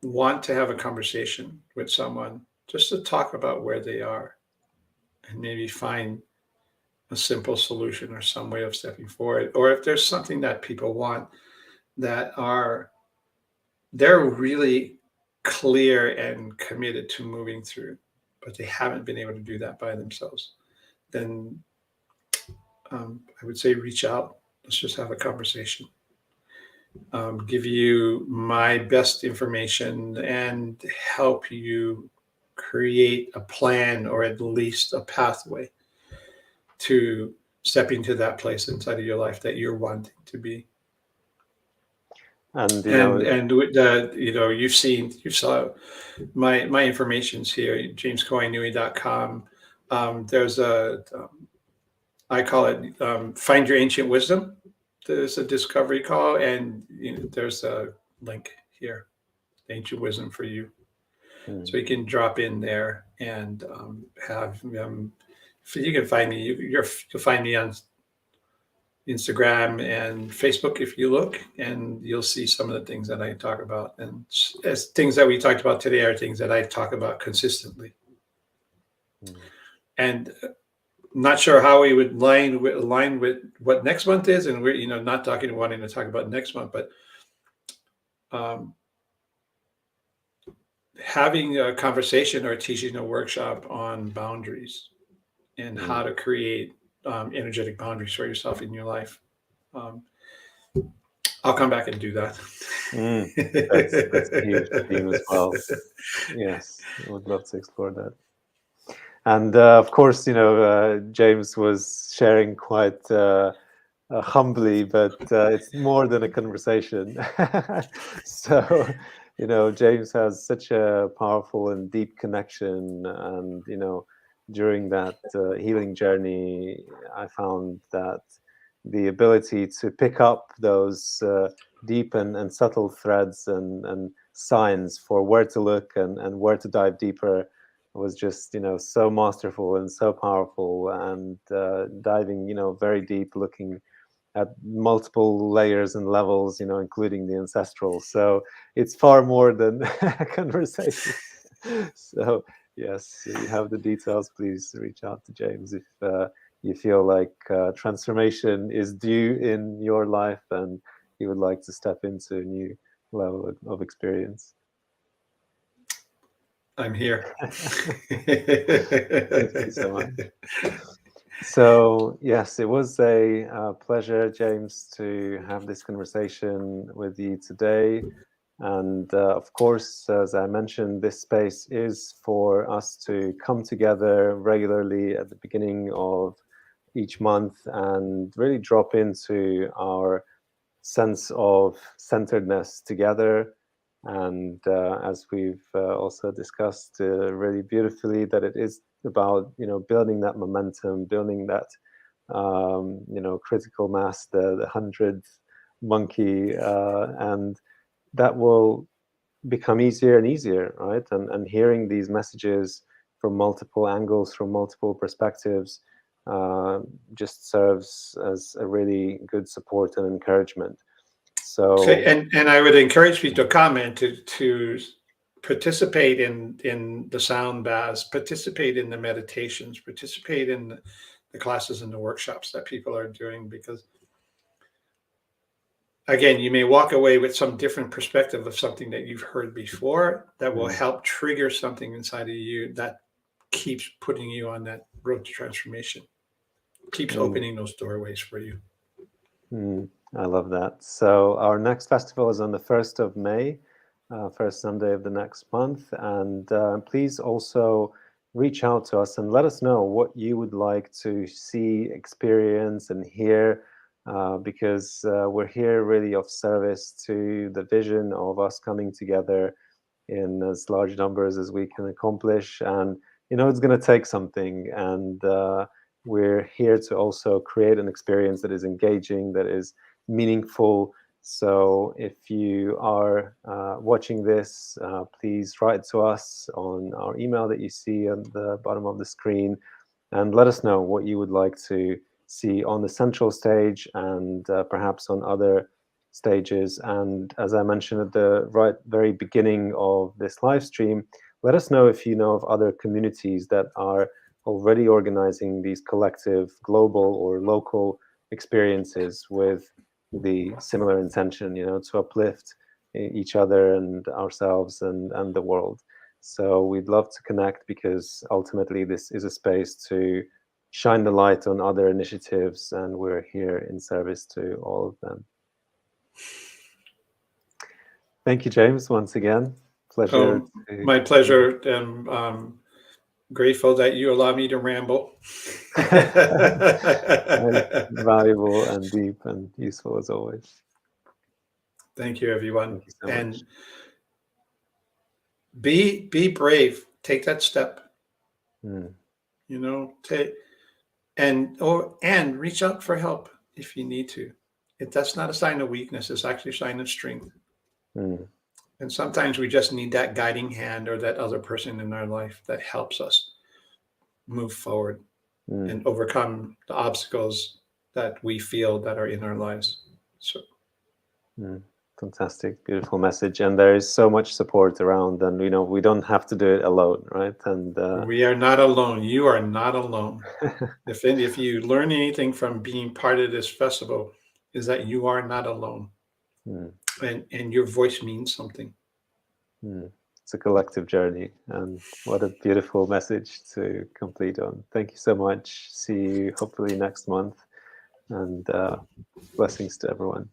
want to have a conversation with someone just to talk about where they are and maybe find a simple solution or some way of stepping forward, or if there's something that people want that they're really clear and committed to moving through, but they haven't been able to do that by themselves, then I would say reach out. Let's just have a conversation. Give you my best information and help you create a plan, or at least a pathway to step into that place inside of your life that you're wanting to be. And you saw my information's here, jamescoinui.com. There's I call it Find Your Ancient Wisdom. There's a discovery call, and there's a link here. ancient wisdom for you. Mm. So you can drop in there and have. You can find me. You'll find me on Instagram and Facebook if you look, and you'll see some of the things that I talk about. And as things that we talked about today are things that I talk about consistently. Mm. And not sure how we would align with what next month is, and we're not wanting to talk about next month, but having a conversation or teaching a workshop on boundaries and how to create energetic boundaries for yourself in your life. I'll come back and do that. That's a huge theme as well. Yes, I would love to explore that. And of course, James was sharing quite humbly, but it's more than a conversation. So, James has such a powerful and deep connection, and during that healing journey, I found that the ability to pick up those deep and subtle threads and signs for where to look and where to dive deeper was just so masterful and so powerful, and diving very deep, looking at multiple layers and levels, including the ancestral. So it's far more than a conversation. So yes, you have the details. Please reach out to James if you feel like transformation is due in your life and you would like to step into a new level of experience. I'm here. Thank you so much. So yes, it was a pleasure, James, to have this conversation with you today. And of course, as I mentioned, this space is for us to come together regularly at the beginning of each month and really drop into our sense of centeredness together. And as we've also discussed really beautifully, that it is about building that momentum, building that critical mass, the 100th monkey, and that will become easier and easier, right? And hearing these messages from multiple angles, from multiple perspectives, just serves as a really good support and encouragement. So and I would encourage people to comment to participate in the sound baths, participate in the meditations, participate in the classes and the workshops that people are doing, because again, you may walk away with some different perspective of something that you've heard before that will help trigger something inside of you that keeps putting you on that road to transformation, keeps opening those doorways for you. I love that. So our next festival is on the 1st of May, first Sunday of the next month. And please also reach out to us and let us know what you would like to see, experience, and hear, because we're here really of service to the vision of us coming together in as large numbers as we can accomplish. And, it's going to take something. And we're here to also create an experience that is engaging, that is meaningful. So if you are watching this, please write to us on our email that you see on the bottom of the screen and let us know what you would like to see on the central stage and perhaps on other stages. And as I mentioned at the very beginning of this live stream, let us know if you know of other communities that are already organizing these collective global or local experiences with the similar intention, to uplift each other and ourselves and the world. So we'd love to connect, because ultimately this is a space to shine the light on other initiatives, and we're here in service to all of them. Thank you, James, once again. Pleasure. My pleasure. And grateful that you allow me to ramble. Valuable and deep and useful as always. Thank you, everyone. Thank you so and much. Be brave. Take that step. And reach out for help if you need to. That's not a sign of weakness. It's actually a sign of strength. And sometimes we just need that guiding hand or that other person in our life that helps us move forward and overcome the obstacles that we feel that are in our lives. So Fantastic, beautiful message. And there is so much support around, and we don't have to do it alone, right? And we are not alone. You are not alone. If you learn anything from being part of this festival, is that you are not alone, and your voice means something. It's a collective journey, and what a beautiful message to complete on. Thank you so much. See you hopefully next month, and blessings to everyone.